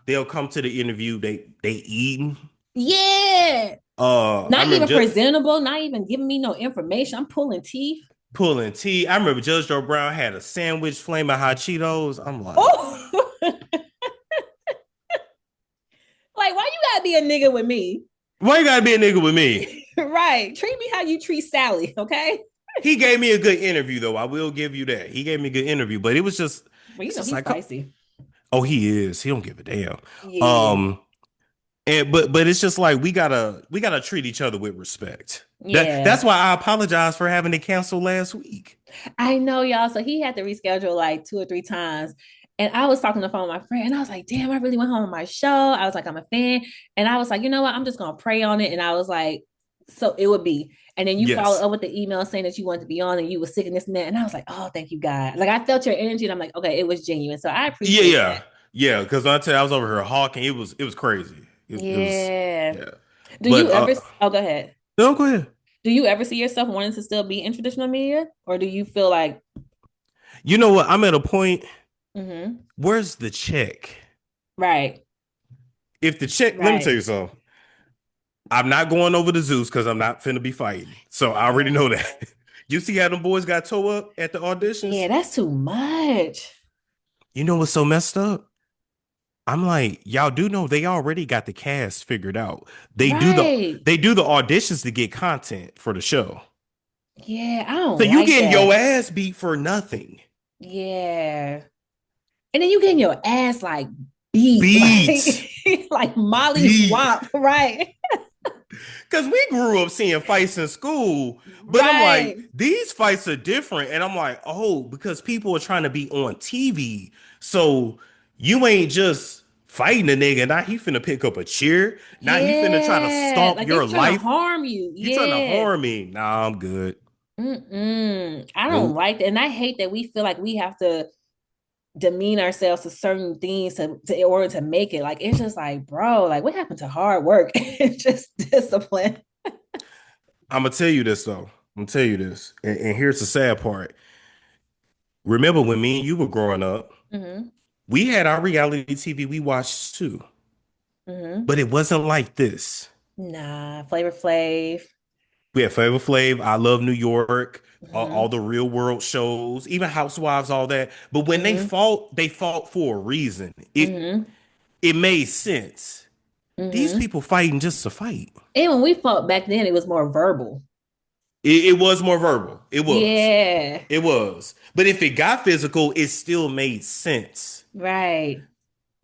They'll come to the interview, they eating. Yeah. I Not remember even just presentable, not even giving me no information. I'm pulling teeth. pulling teeth. I remember Judge Joe Brown had a sandwich flaming hot Cheetos. I'm like, Oh, like, why you gotta be a nigga with me? why you gotta be a nigga with me? Right. Treat me how you treat Sally, okay? He gave me a good interview though. I will give you that. He gave me a good interview, but it was just Well, you it's know just he's like, spicy. oh, he is. He don't give a damn. Yeah. Um, and but it's just like we gotta treat each other with respect. That's Yeah. why I apologize for having to cancel last week. I know, y'all. So he had to reschedule like two or three times. And I was talking on the phone with my friend, and I was like, damn, I really went home on my show. I was like, I'm a fan. And I was like, you know what? I'm just gonna pray on it. And I was like, so it would be. And then you follow Yes. up with the email saying that you wanted to be on and you were sick and this and that. And I was like, oh, thank you, God. Like I felt your energy, and I'm like, okay, it was genuine. So I Yeah, appreciate yeah, that. yeah. Because when I tell you, I was over here hawking. It was crazy. It was Yeah. yeah. Do But you ever oh go ahead. no, go ahead. Do you ever see yourself wanting to still be in traditional media? Or do you feel like You know what? I'm at a point. mm-hmm, Where's the check? right, If the check, let me tell right. you something. I'm not going over to Zeus because I'm not finna be fighting. So I already Yeah. know that. You see how them boys got toe up at the Yeah, auditions? that's too much. You know what's so messed up? I'm like, y'all do know they already got the cast figured out. They do the Right. they do the auditions to get content for the show. Yeah, I So don't you like getting your that. ass beat for nothing. Yeah. And then you getting your ass like beat, Beat. like Molly Beat. Whop, right? Because we grew up seeing fights in school, but I'm like, Right. these fights are different. And I'm like, oh, because people are trying to be on TV. So you ain't just fighting a nigga. Now he finna pick up a chair. Now he finna try to Yeah. stomp Like they your trying to life. harm you. You trying to Yeah. harm me. Nah, I'm good. Mm-mm. I don't Nope. like that. And I hate that we feel like we have to demean ourselves to certain things to in order to make it. Like it's just like, bro, like what happened to hard work? It's just discipline. I'm gonna tell you this though. I'm gonna tell you this. And here's the sad part. Remember when me and you were growing up, Mm-hmm. we had our reality TV we watched too. Mm-hmm. But it wasn't like this. Nah, Flavor Flav. We had Flavor Flav, I Love New York, all Mm-hmm. the real world shows, even Housewives, all that. But when Mm-hmm. they fought for a reason. Mm-hmm. It made sense. These Mm-hmm. people fighting just to fight. And when we fought back then, it was more verbal. It was more verbal. It was. Yeah. It was. But if it got physical, it still made sense. Right.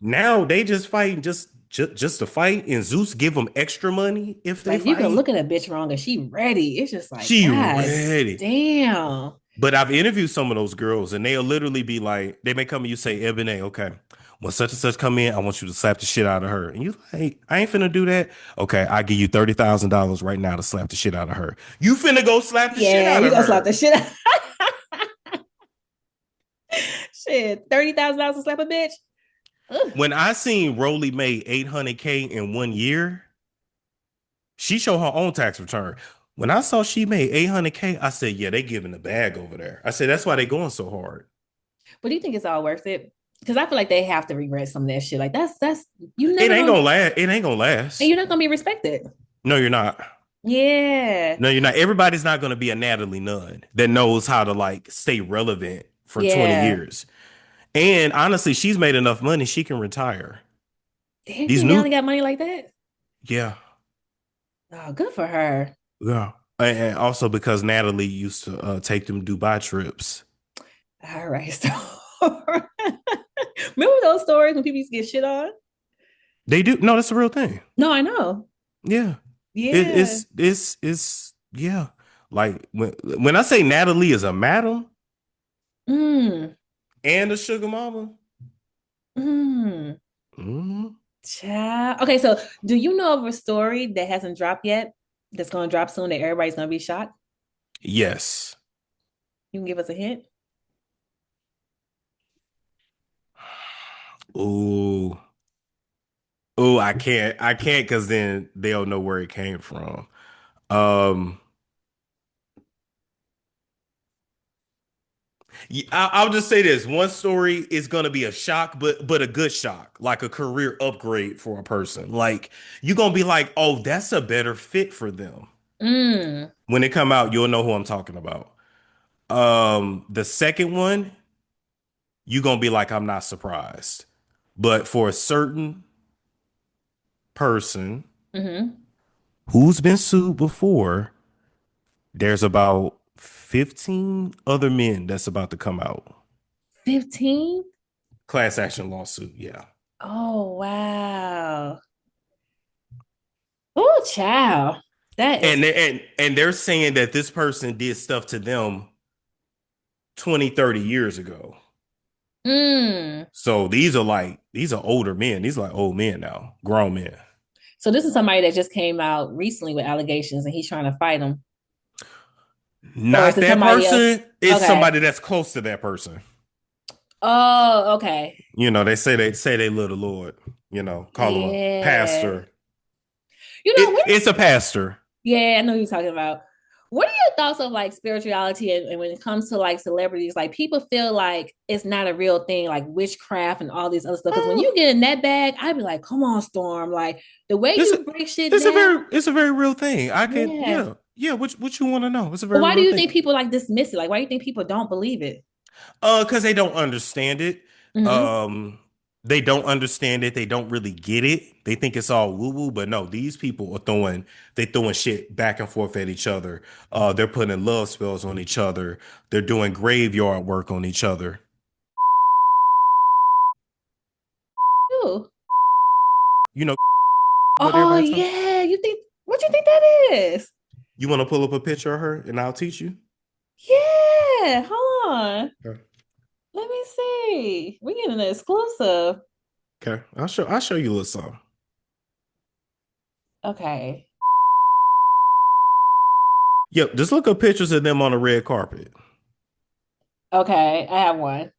Now they just fighting just to fight, and Zeus give them extra money if they Like you can fight. look at a bitch wrong and she ready. It's just like, She God ready. damn. But I've interviewed some of those girls, and they'll literally be like, they may come and you say, Eboné, okay, when such and such come in, I want you to slap the shit out of her. And you like, I ain't finna do that. Okay, I give you $30,000 right now to slap the shit out of her. You finna go slap the shit Yeah, out you of gonna slap her. the shit out. Shit, $30,000 to slap a bitch. Ugh. When I seen Rolly made 800K in 1 year, she showed her own tax return. When I saw she made 800K, I said, yeah, they giving the bag over there. I said, that's why they going so hard. But do you think it's all worth it? Because I feel like they have to regret some of that shit. Like that's you It never ain't gonna gonna last. It ain't gonna and last. you're not gonna be respected. No, you're not. Yeah. No, you're not. Everybody's not gonna be a Natalie Nunn that knows how to like stay relevant for 20 Yeah. years. And honestly, she's made enough money, she can retire. Damn, These think new, Natalie got money like that? yeah, Oh, good for her. yeah. And also because Natalie used to take them Dubai trips. All right. So remember those stories when people used to get shit on? They do. No, that's a real thing. No, I know. Yeah. It, Yeah. it's yeah. Like when I say Natalie is a madam Mm. and a sugar mama, Mm. mhm, Child. Okay, so do you know of a story that hasn't dropped yet? That's gonna drop soon that everybody's gonna be shocked? yes. You can give us a hint? Ooh. Ooh, I can't because then they'll know where it came from. Um, I'll just say this: one story is gonna be a shock, but a good shock, like a career upgrade for a person. Like you're gonna be like, oh, that's a better fit for them. Mm. When they come out, you'll know who I'm talking about. The second one, you're gonna be like, I'm not surprised. But for a certain person Mm-hmm. who's been sued before, there's about 15 other men that's about to come out. 15? Class action lawsuit, yeah. Oh wow. Oh child. That is And they're saying that this person did stuff to them 20, 30 years ago. Mm. So these are older men. These are like old men now, grown men. So this is somebody that just came out recently with allegations and he's trying to fight them. Or is Not it that somebody else? person. It's Okay. somebody that's close to that person. Oh, okay. They love the Lord. Call him a Yeah. pastor. You know what? It's a pastor. Yeah, I know who you're talking about. What are your thoughts of like spirituality and when it comes to like celebrities? Like people feel like it's not a real thing, like witchcraft and all these other stuff. Because when you Oh, get in that bag, I'd be like, come on, Storm. Like the way this you break shit down. it's a very real thing. I can Yeah. What you want to know? It's a But very why do real you thing. think people like dismiss it? Like, why do you think people don't believe it? Because they don't understand it. Mm-hmm. Um, they don't understand it. They don't really get it. They think it's all woo woo, but no, these people are throwing shit back and forth at each other. They're putting love spells on each other. They're doing graveyard work on each other. Ooh. You know what Oh everybody talking? yeah. You think what you think that is? You want to pull up a picture of her and I'll teach you? Yeah. Hold on. Okay. Let me see. We getting an exclusive. Okay. I'll show you a little something. Okay. Yep, just look up pictures of them on the red carpet. Okay. I have one.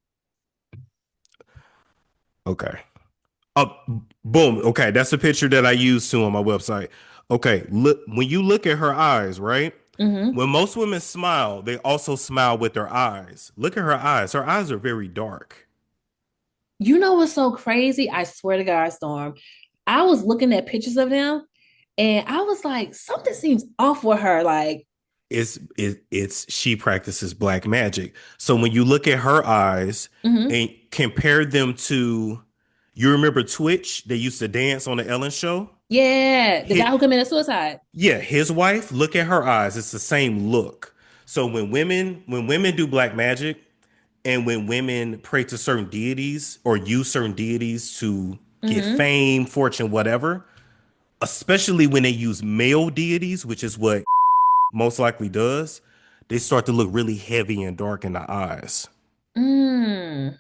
Okay. Oh, boom. Okay, that's the picture that I used to on my website. Okay, look when you look at her eyes, right? Mm-hmm. When most women smile, they also smile with their eyes. Look at her eyes. Her eyes are very dark. You know what's so crazy? I swear to God, Storm. I was looking at pictures of them and I was like, something seems off with her. Like, It's she practices black magic. So when you look at her eyes mm-hmm. and compare them to, you remember Twitch? They used to dance on the Ellen show. Yeah, the guy who committed suicide. Yeah, his wife, look at her eyes. It's the same look. So when women do black magic and when women pray to certain deities or use certain deities to get Mm-hmm. fame, fortune, whatever, especially when they use male deities, which is what most likely does, they start to look really heavy and dark in the eyes. Mm.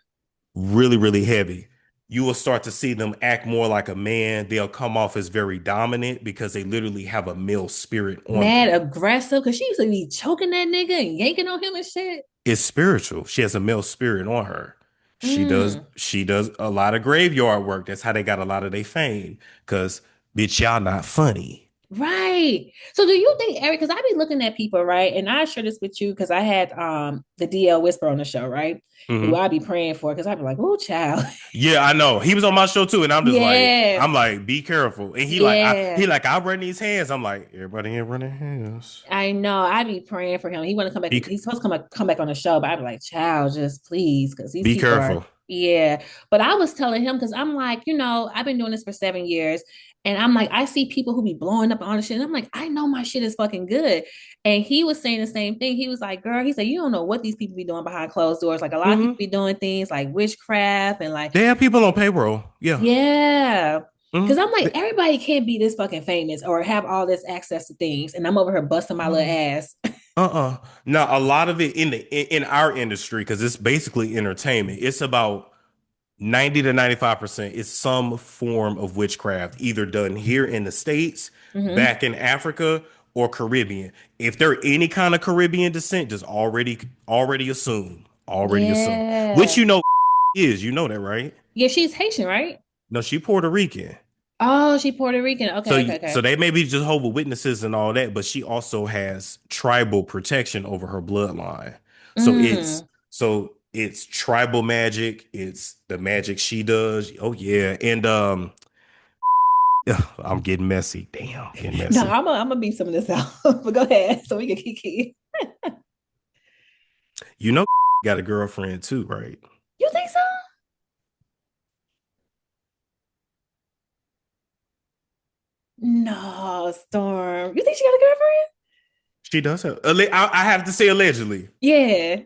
Really, really heavy. You will start to see them act more like a man. They'll come off as very dominant because they literally have a male spirit on Mad them. aggressive because she used to be choking that nigga and yanking on him and shit. It's spiritual. She has a male spirit on her. Mm. She does a lot of graveyard work. That's how they got a lot of their fame. Cause bitch, y'all not funny. Right. So do you think Eric, because I be looking at people, right? And I share this with you because I had the DL Whisper on the show, right? Who Hmm. I be praying for because I be like, oh child. Yeah, I know. He was on my show too, and Yeah. I'm like, be careful. And Yeah. I run these hands. I'm like, everybody here running hands. I know. I be praying for him. He want to come back. Be He's supposed to come back on the show, but I be like, child, just please, because these be people are, careful. yeah. But I was telling him because I'm like, I've been doing this for 7 years, and I'm like, I see people who be blowing up on the shit, and I'm like, I know my shit is fucking good. And he was saying the same thing. He was like, girl, he said, you don't know what these people be doing behind closed doors. Like a lot of people Hmm. be doing things like witchcraft and like, They have people on payroll. Yeah. yeah. Hmm. Cause I'm like, everybody can't be this fucking famous or have all this access to things. And I'm over here busting my little ass. Now, a lot of it in our industry, because it's basically entertainment, it's about 90 to 95% is some form of witchcraft, either done here in the States, Mm-hmm. back in Africa, or Caribbean. If they're any kind of Caribbean descent, just already assume. Already assume. Which Yeah. is, you know that, right? Yeah, she's Haitian, right? No, she Puerto Rican. Oh, she Puerto Rican. So, Okay, okay, so okay. they may be Jehovah Witnesses and all that, but she also has tribal protection over her bloodline. So Mm. it's tribal magic. It's the magic she does. Oh yeah, and I'm getting messy. Damn, getting No, messy. I'm gonna beat some of this out. But go ahead, so we can kiki. You know, got a girlfriend too, right? You think so? No, Storm. You think she got a girlfriend? She does have. I have to say allegedly. Yeah,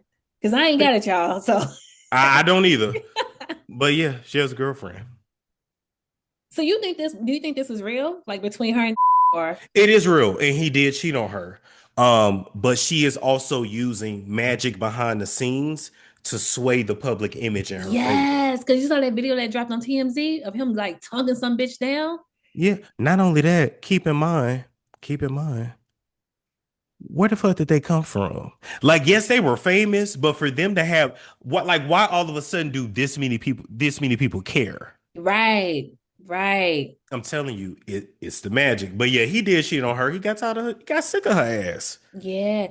because I ain't got it, y'all. So, I don't either, but yeah, she has a girlfriend. so you think this? Do you think this is real? Like between her and or? It is real, and he did cheat on her. But she is also using magic behind the scenes to sway the public image in her favor. Yes, because you saw that video that dropped on TMZ of him like tonguing some bitch down. Yeah. Not only that, keep in mind, where the fuck did they come from? Like, yes, they were famous, but for them to have what, like, why all of a sudden do this many people care? Right, right. I'm telling you, it's the magic. But yeah, he did shit on her. He got tired of her, he got sick of her ass. Yeah.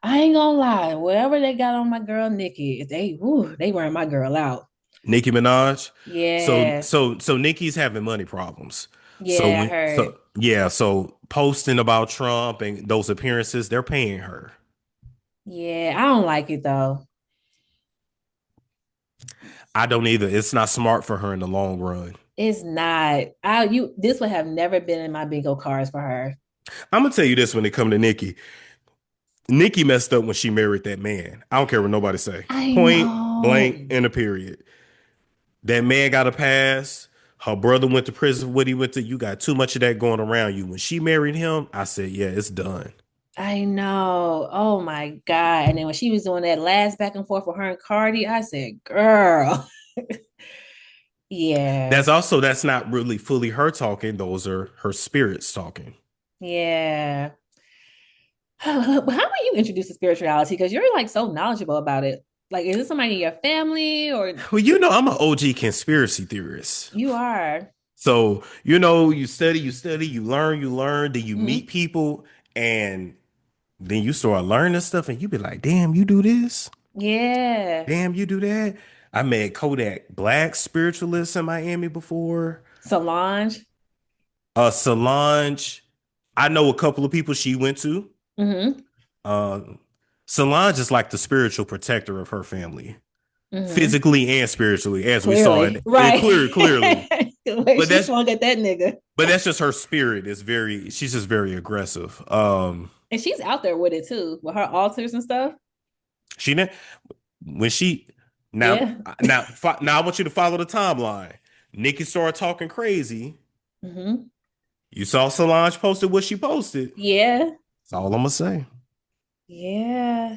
I ain't gonna lie. Whatever they got on my girl Nikki, they wearing my girl out. Nicki Minaj. Yeah. So Nicki's having money problems. Yeah, I heard. So posting about Trump and those appearances, they're paying her. Yeah, I don't like it though. I don't either. It's not smart for her in the long run. It's not. This would have never been in my bingo cards for her. I'm gonna tell you this when it come to Nicki. Nicki messed up when she married that man. I don't care what nobody say. I Point know. blank and a period. That man got a pass. Her brother went to prison for what he went to. You got too much of that going around you. When she married him, I said, yeah, it's done. I know. Oh my God. And then when she was doing that last back and forth with her and Cardi, I said, girl. Yeah. That's not really fully her talking. Those are her spirits talking. Yeah. How were you introduced to spirituality? Because you're like so knowledgeable about it. Like, is this somebody in your family or Well, you know, I'm an OG conspiracy theorist. you are? So, you learn, then you Mhm. meet people, and then you start learning stuff, and you be like, damn, you do this? Yeah. Damn, you do that? I met Kodak Black spiritualists in Miami before. Solange. Solange, I know a couple of people she went to. Mm-hmm. Uh, Solange is like the spiritual protector of her family, Mm-hmm. physically and spiritually, as we saw Clearly. it Right. clearly. Wait, But she that's swung at that nigga. but that's just her spirit is she's just very aggressive. And she's out there with it too, with her altars and stuff. She ne- when she now Yeah. now I want you to follow the timeline. Nikki started talking crazy. Mm-hmm. You saw Solange posted what she posted. Yeah. That's all I'm gonna say. Yeah.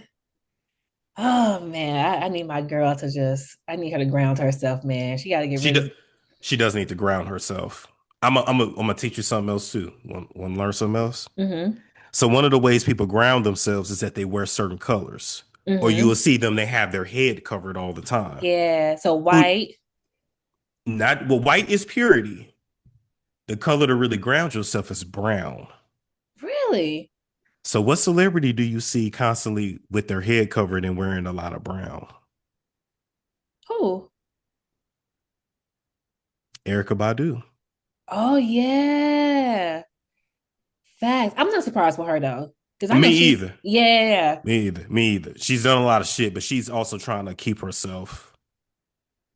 Oh man, I need my girl to I need her to ground herself, man. She got to get She rid does of. she does need to ground herself. I'm gonna teach you something else too. Want to learn something else? Mm-hmm. So one of the ways people ground themselves is that they wear certain colors, or you will Mm-hmm. see them. They have their head covered all the time. Yeah. So Who white. not well, white is purity. The color to really ground yourself is brown. Really? So what celebrity do you see constantly with their head covered and wearing a lot of brown? Who? Erica Badu. Oh yeah. Facts. I'm not surprised with her though, because I Me know she's either. yeah, Me either. She's done a lot of shit, but she's also trying to keep herself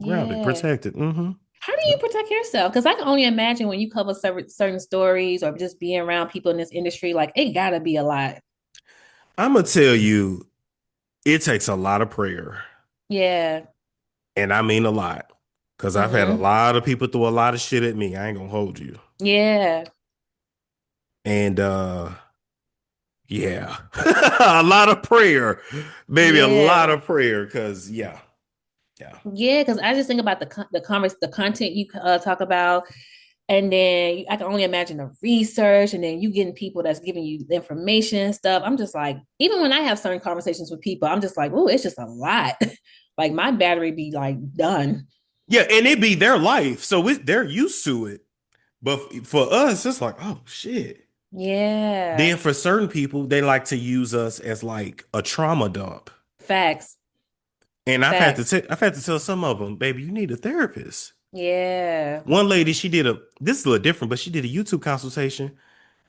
grounded, yeah. protected. Mm-hmm. How do you Yep. protect yourself? Because I can only imagine when you cover certain stories or just being around people in this industry, like it gotta be a lot. I'm gonna tell you, it takes a lot of prayer, Yeah. and I mean a lot, because I've had a Mm-hmm. lot of people throw a lot of shit at me. I ain't gonna hold you, Yeah. and yeah, a lot of prayer, maybe a lot Yeah. of prayer, because yeah. Yeah, because I just think about the content you talk about, and then I can only imagine the research, and then you getting people that's giving you the information and stuff. I'm just like, even when I have certain conversations with people, I'm just like, oh, it's just a lot. Like my battery be like done. Yeah, and it be their life, so they're used to it. But for us, it's like, oh shit. Yeah, Then for certain people, they like to use us as like a trauma dump. facts, And facts. I've had to tell some of them, baby, you need a therapist. Yeah, One lady, this is a little different, but she did a YouTube consultation,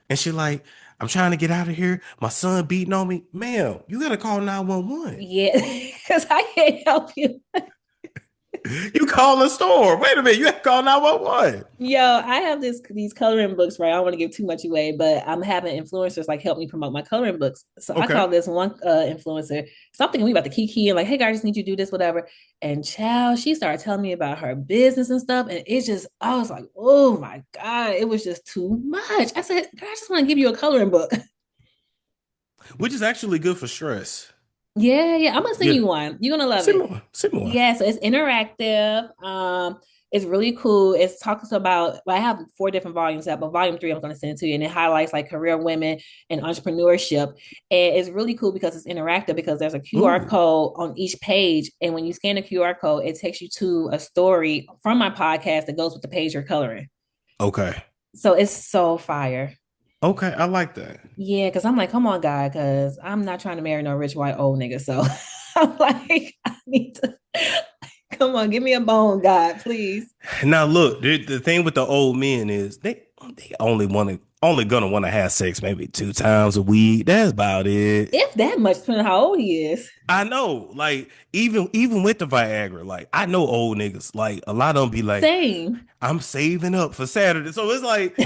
and she like, I'm trying to get out of here. My son beating on me. Ma'am, you gotta call 911. yeah, because I can't help you. You call the store. Wait a minute, you have to call 911. Yo, I have these coloring books, right? I don't want to give too much away, but I'm having influencers like help me promote my coloring books. So I Okay. call this one influencer something we about the Kiki and like, hey guys, I just need you to do this, whatever. And child, she started telling me about her business and stuff, and it just I was like, oh my god, it was just too much. I said, girl, I just want to give you a coloring book. Which is actually good for stress. Yeah. I'm gonna send Yeah, you one. You're gonna love send it. me one. Send me one. Yeah, so it's interactive. It's really cool. It talks about, well, I have 4 different volumes out, but volume 3 I'm going to send it to you, and it highlights like career women and entrepreneurship. And it's really cool because it's interactive because there's a QR Ooh, code on each page, and when you scan the QR code, it takes you to a story from my podcast that goes with the page you're coloring. okay. So it's so fire. Okay, I like that. Yeah, because I'm like, come on, guy, because I'm not trying to marry no rich white old nigga. So I'm like, I need to come on, give me a bone, God, please. Now look, the thing with the old men is they only gonna want to have sex maybe 2 times a week. That's about it. If that much, depending on how old he is. I know, like even with the Viagra, like I know old niggas, like a lot of them be like, Same. I'm saving up for Saturday. So it's like,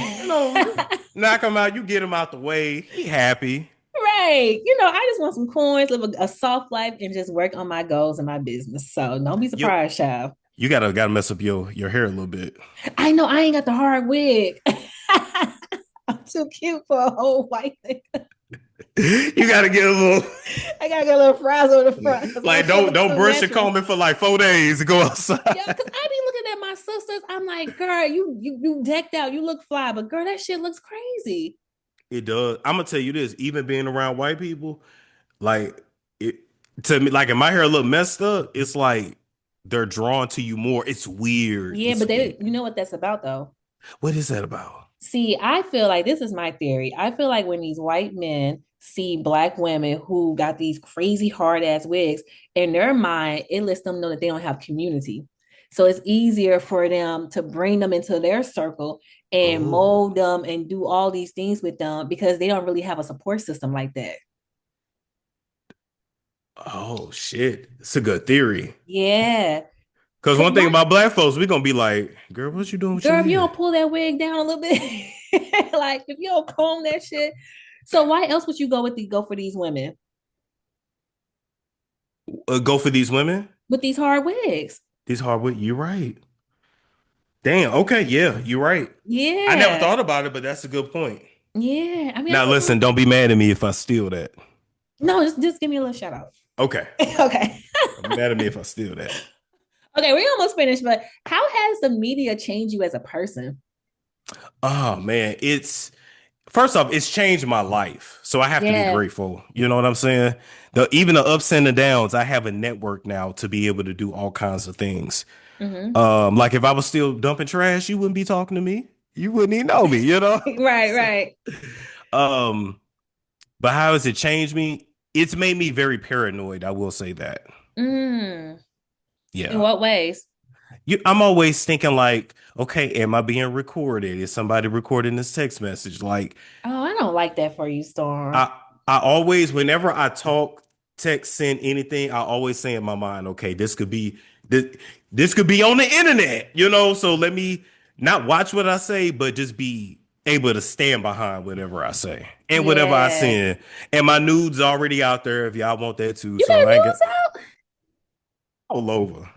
knock him out, you get him out the way, he happy. Right. I just want some coins, live a soft life, and just work on my goals and my business. So don't be You surprised, child. you gotta mess up your hair a little bit. I know I ain't got the hard wig. I'm too cute for a whole white thing. You gotta get a little I gotta get a little fries on the front because my like shit looks don't so brush your natural. comb for like 4 days to go Yeah, outside. because I be looking at my sisters. I'm like, girl, you decked out, you look fly, but girl, that shit looks crazy. It does. I'm gonna tell you this, even being around white people, like it to me, like if my hair look messed up, it's like they're drawn to you more. It's weird. Yeah, It's but weird. you know what that's about though. What is that about? See, I feel like this is my theory. I feel like when these white men see black women who got these crazy hard ass wigs, in their mind, it lets them know that they don't have community. So it's easier for them to bring them into their circle and Oh, mold them and do all these things with them because they don't really have a support system like that. oh shit. It's a good theory. Yeah. Because Cause one thing why, about black folks, we gonna be like, girl, what you doing with your girl, if you hair? don't pull that wig down a little bit, like if you don't comb that shit. So why else would you go for these women Go for these women? with these hard wigs? These hardwood, you're right. Damn, okay, yeah, you're right. I never Yeah. thought about it, but that's a good point. Yeah. I mean, I Now don't listen, know. don't be mad at me if I steal that. No, just give me a little shout out. Okay. Okay. Don't be mad at me if I steal that. Okay, we're almost finished, but how has the media changed you as a person? Oh man, it's first off, it's changed my life. So I have to be Yeah. grateful. You know what I'm saying? Even the ups and the downs, I have a network now to be able to do all kinds of things. Hmm. Like if I was still dumping trash, you wouldn't be talking to me. You wouldn't even know me, you know? Right, So, right. um, but how has it changed me? It's made me very paranoid, I will say that. Mm. In Yeah. what ways? I'm always thinking like, okay, am I being recorded? Is somebody recording this text message? Like Oh, I don't like that for you, Storm. I I always whenever I talk, text, send anything, I always say in my mind, okay, this, this could be on the internet, so let me not watch what I say, but just be able to stand behind whatever I say and whatever I Yeah. send. And my nudes already out there if y'all want that too. You So got I ain't got news out? all over.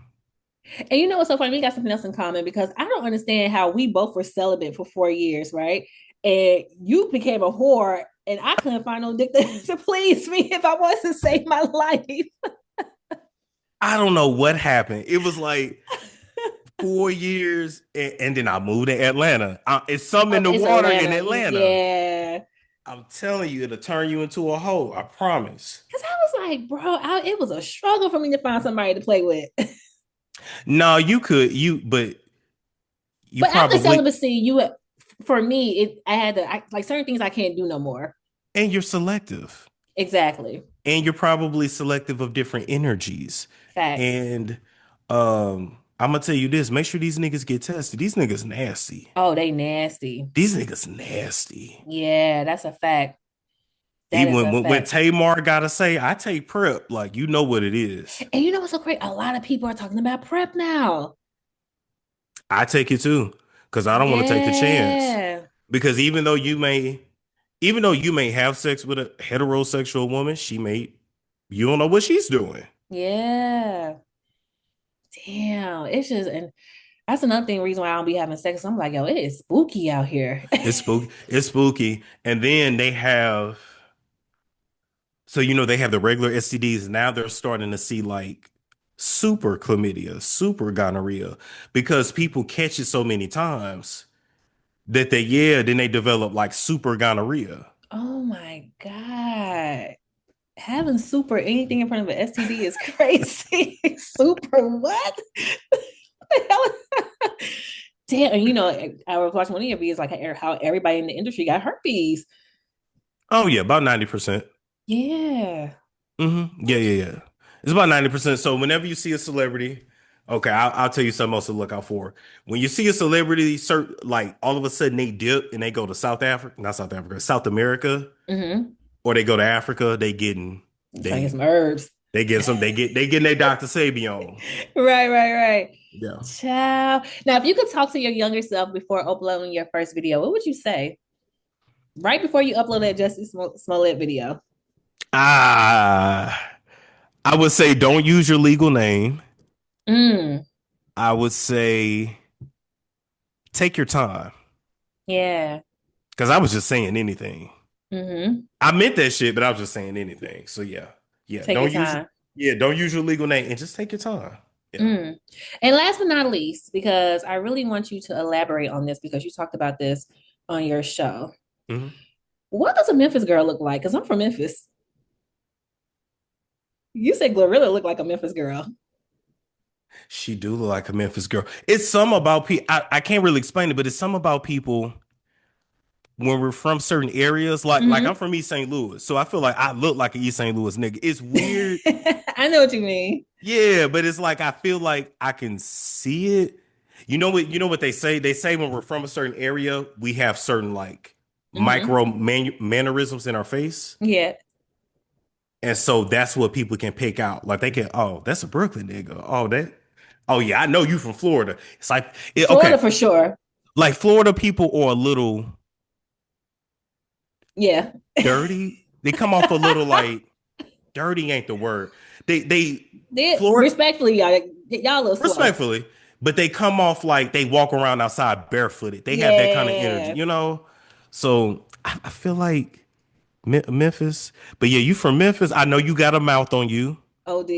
And you know what's so funny? We got something else in common because I don't understand how we both were celibate for 4 years, right? And you became a whore, and I couldn't find no dick to please me if I wanted to save my life. I don't know what happened. It was like 4 years, and then I moved to Atlanta. It's something in the It's water in Atlanta. Atlanta. Yeah. I'm telling you, it'll turn you into a hoe. I promise. Because I was like, bro, it was a struggle for me to find somebody to play with. No, but you But after probably, celibacy, for me, I had like certain things I can't do no more. and you're selective, Exactly. and you're probably selective of different energies. Facts. And I'm gonna tell you this: make sure these niggas get tested. These niggas nasty. Oh, they nasty. These niggas nasty. Yeah, that's a fact. That Even is a when fact. Tamar gotta say, I take prep, like you know what it is. And you know what's so great? A lot of people are talking about prep now. I take it too, because I don't want to take the chance. Yeah. Because even though you may have sex with a heterosexual woman, you don't know what she's doing. Yeah. Damn. It's just, and that's another thing, reason why I don't be having sex. I'm like, yo, it is spooky out here. It's spooky. It's spooky. And then they have So they have the regular STDs. Now they're starting to see like super chlamydia, super gonorrhea, because people catch it so many times that then they develop like super gonorrhea. Oh my God. Having super anything in front of an STD is crazy. Super what? What the hell? Damn, and I was watching one of your videos like how everybody in the industry got herpes. Oh yeah, about 90%. Yeah. Yeah, yeah, yeah. It's about 90%. So whenever you see a celebrity, okay, I'll tell you something else to look out for. When you see a celebrity, like all of a sudden they dip and they go to South Africa, not South Africa, South America, Mm-hmm. or they go to Africa, they getting Trying to get they some herbs. they get some they getting their Dr. 𝐬𝐫𝐞𝐿. Right, right, right. Yeah. Ciao. Now, if you could talk to your younger self before uploading your first video, what would you say? Right before you upload that Smollett video. Ah, I would say don't use your legal name. Mm, I would say take your time yeah. because I was just saying anything. Mm-hmm. I meant that shit, but I was just saying anything. So yeah, yeah. Take your time. Don't use your legal name and just take your time. Yeah. Mm. And last but not least, because I really want you to elaborate on this because you talked about this on your show. Mhm. What does a Memphis girl look like? Because I'm from Memphis. You said Glorilla looked like a Memphis girl. She do look like a Memphis girl. It's some about people. I can't really explain it, but it's some about people when we're from certain areas. Like I'm Mm-hmm. from East St. Louis, so I feel like I look like an East St. Louis nigga. It's weird. I know what you mean. Yeah, but it's like I feel like I can see it. You know what they say? They say when we're from a certain area, we have certain like Mm-hmm. mannerisms in our face. Yeah. And so that's what people can pick out. Like they can, oh, that's a Brooklyn nigga. Oh yeah, I know you from Florida. It's like, okay, Florida for sure. like Florida people are a little Yeah. dirty. They come off a little like dirty ain't the word. They They Florida respectfully, y'all a little slow. respectfully, but they come off like they walk around outside barefooted. They have that kind of energy, Yeah. So I feel like Memphis, but yeah, you from Memphis. I know you got a mouth on you. OD.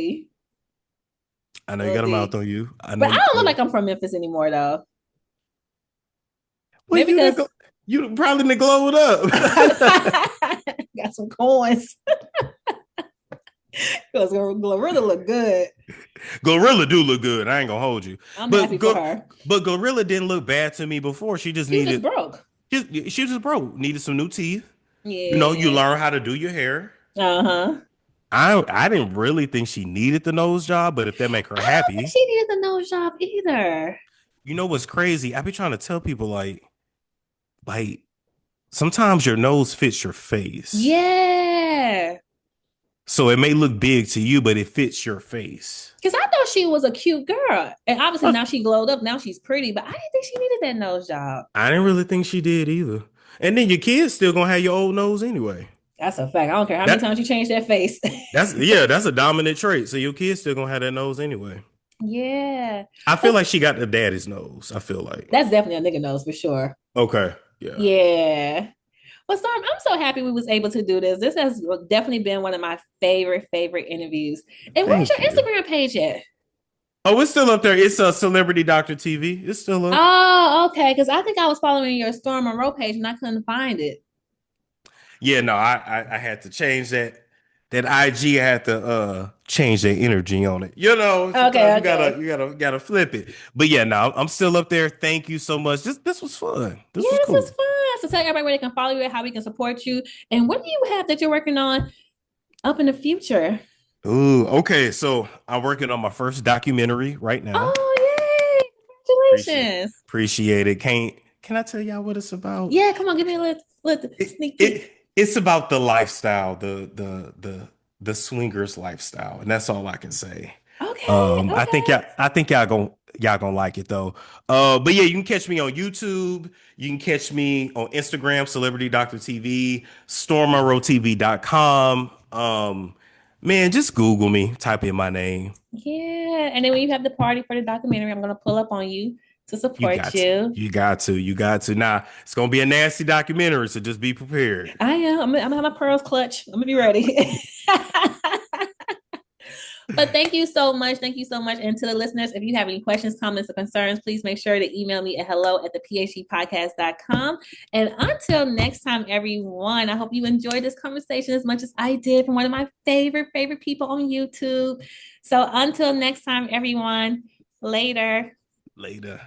I know you got a mouth OD. on you. I But I know. don't look Yeah. like I'm from Memphis anymore though. Well, Maybe because you probably done glowed up. got some coins. Because Glorilla look good. Gorilla do look good. I ain't gonna hold you, I'm but happy for her. Gorilla didn't look bad to me before. She just She was just needed broke. she was just broke. Needed some new teeth. You Yeah. learn how to do your hair. Uh-huh. I didn't really think she needed the nose job, but if that make her I don't think happy, she needed the nose job either. you know what's crazy? I be trying to tell people like sometimes your nose fits your face. Yeah. So it may look big to you, but it fits your face. Because I thought she was a cute girl. And obviously Uh, now she glowed up. Now she's pretty, but I didn't think she needed that nose job. I didn't really think she did either. And then your kids still gonna have your old nose anyway. That's a fact. I don't care how many That times you change that face. that's a dominant trait. So your kids still gonna have that nose anyway. Yeah. I feel Well, like she got the daddy's nose. I feel like. that's definitely a nigga nose for sure. Okay. Yeah. Yeah. Well, Storm, I'm so happy we was able to do this. This has definitely been one of my favorite interviews. And where's your Thank you. Instagram page at? Oh, it's still up there. It's a Celebrity Doctor TV. It's still up. Oh, okay. Because I think I was following your Storm Monroe page and I couldn't find it. Yeah, no, I had to change that IG had to change their energy on it. Sometimes Okay, you gotta okay. you gotta flip it. But yeah, no, I'm still up there. Thank you so much. This was fun. Yeah, This was this was cool. fun. So tell everybody where they can follow you and how we can support you. And what do you have that you're working on up in the future? Ooh, okay. So I'm working on my first documentary right now. Oh, yay. Appreciate Congratulations. appreciate it. Can I tell y'all what it's about? Yeah, come on, give me a little It, sneak peek. it's about the lifestyle, the swingers lifestyle, and that's all I can say. Okay, okay. I think y'all gonna like it though. But yeah, you can catch me on YouTube. You can catch me on Instagram, Celebrity Doctor TV, StormMonroeTV.com. Man, just Google me, type in my name. Yeah. And then when you have the party for the documentary, I'm gonna pull up on you to You support got to. you. You got to. You got to. Now, it's going to be a nasty documentary, so just be prepared. I am. I'm gonna have my pearls clutch. I'm gonna be ready. But thank you so much. Thank you so much. And to the listeners, if you have any questions, comments, or concerns, please make sure to email me at hello@thephdpodcast.com. And until next time, everyone, I hope you enjoyed this conversation as much as I did from one of my favorite people on YouTube. So until next time, everyone, later. Later.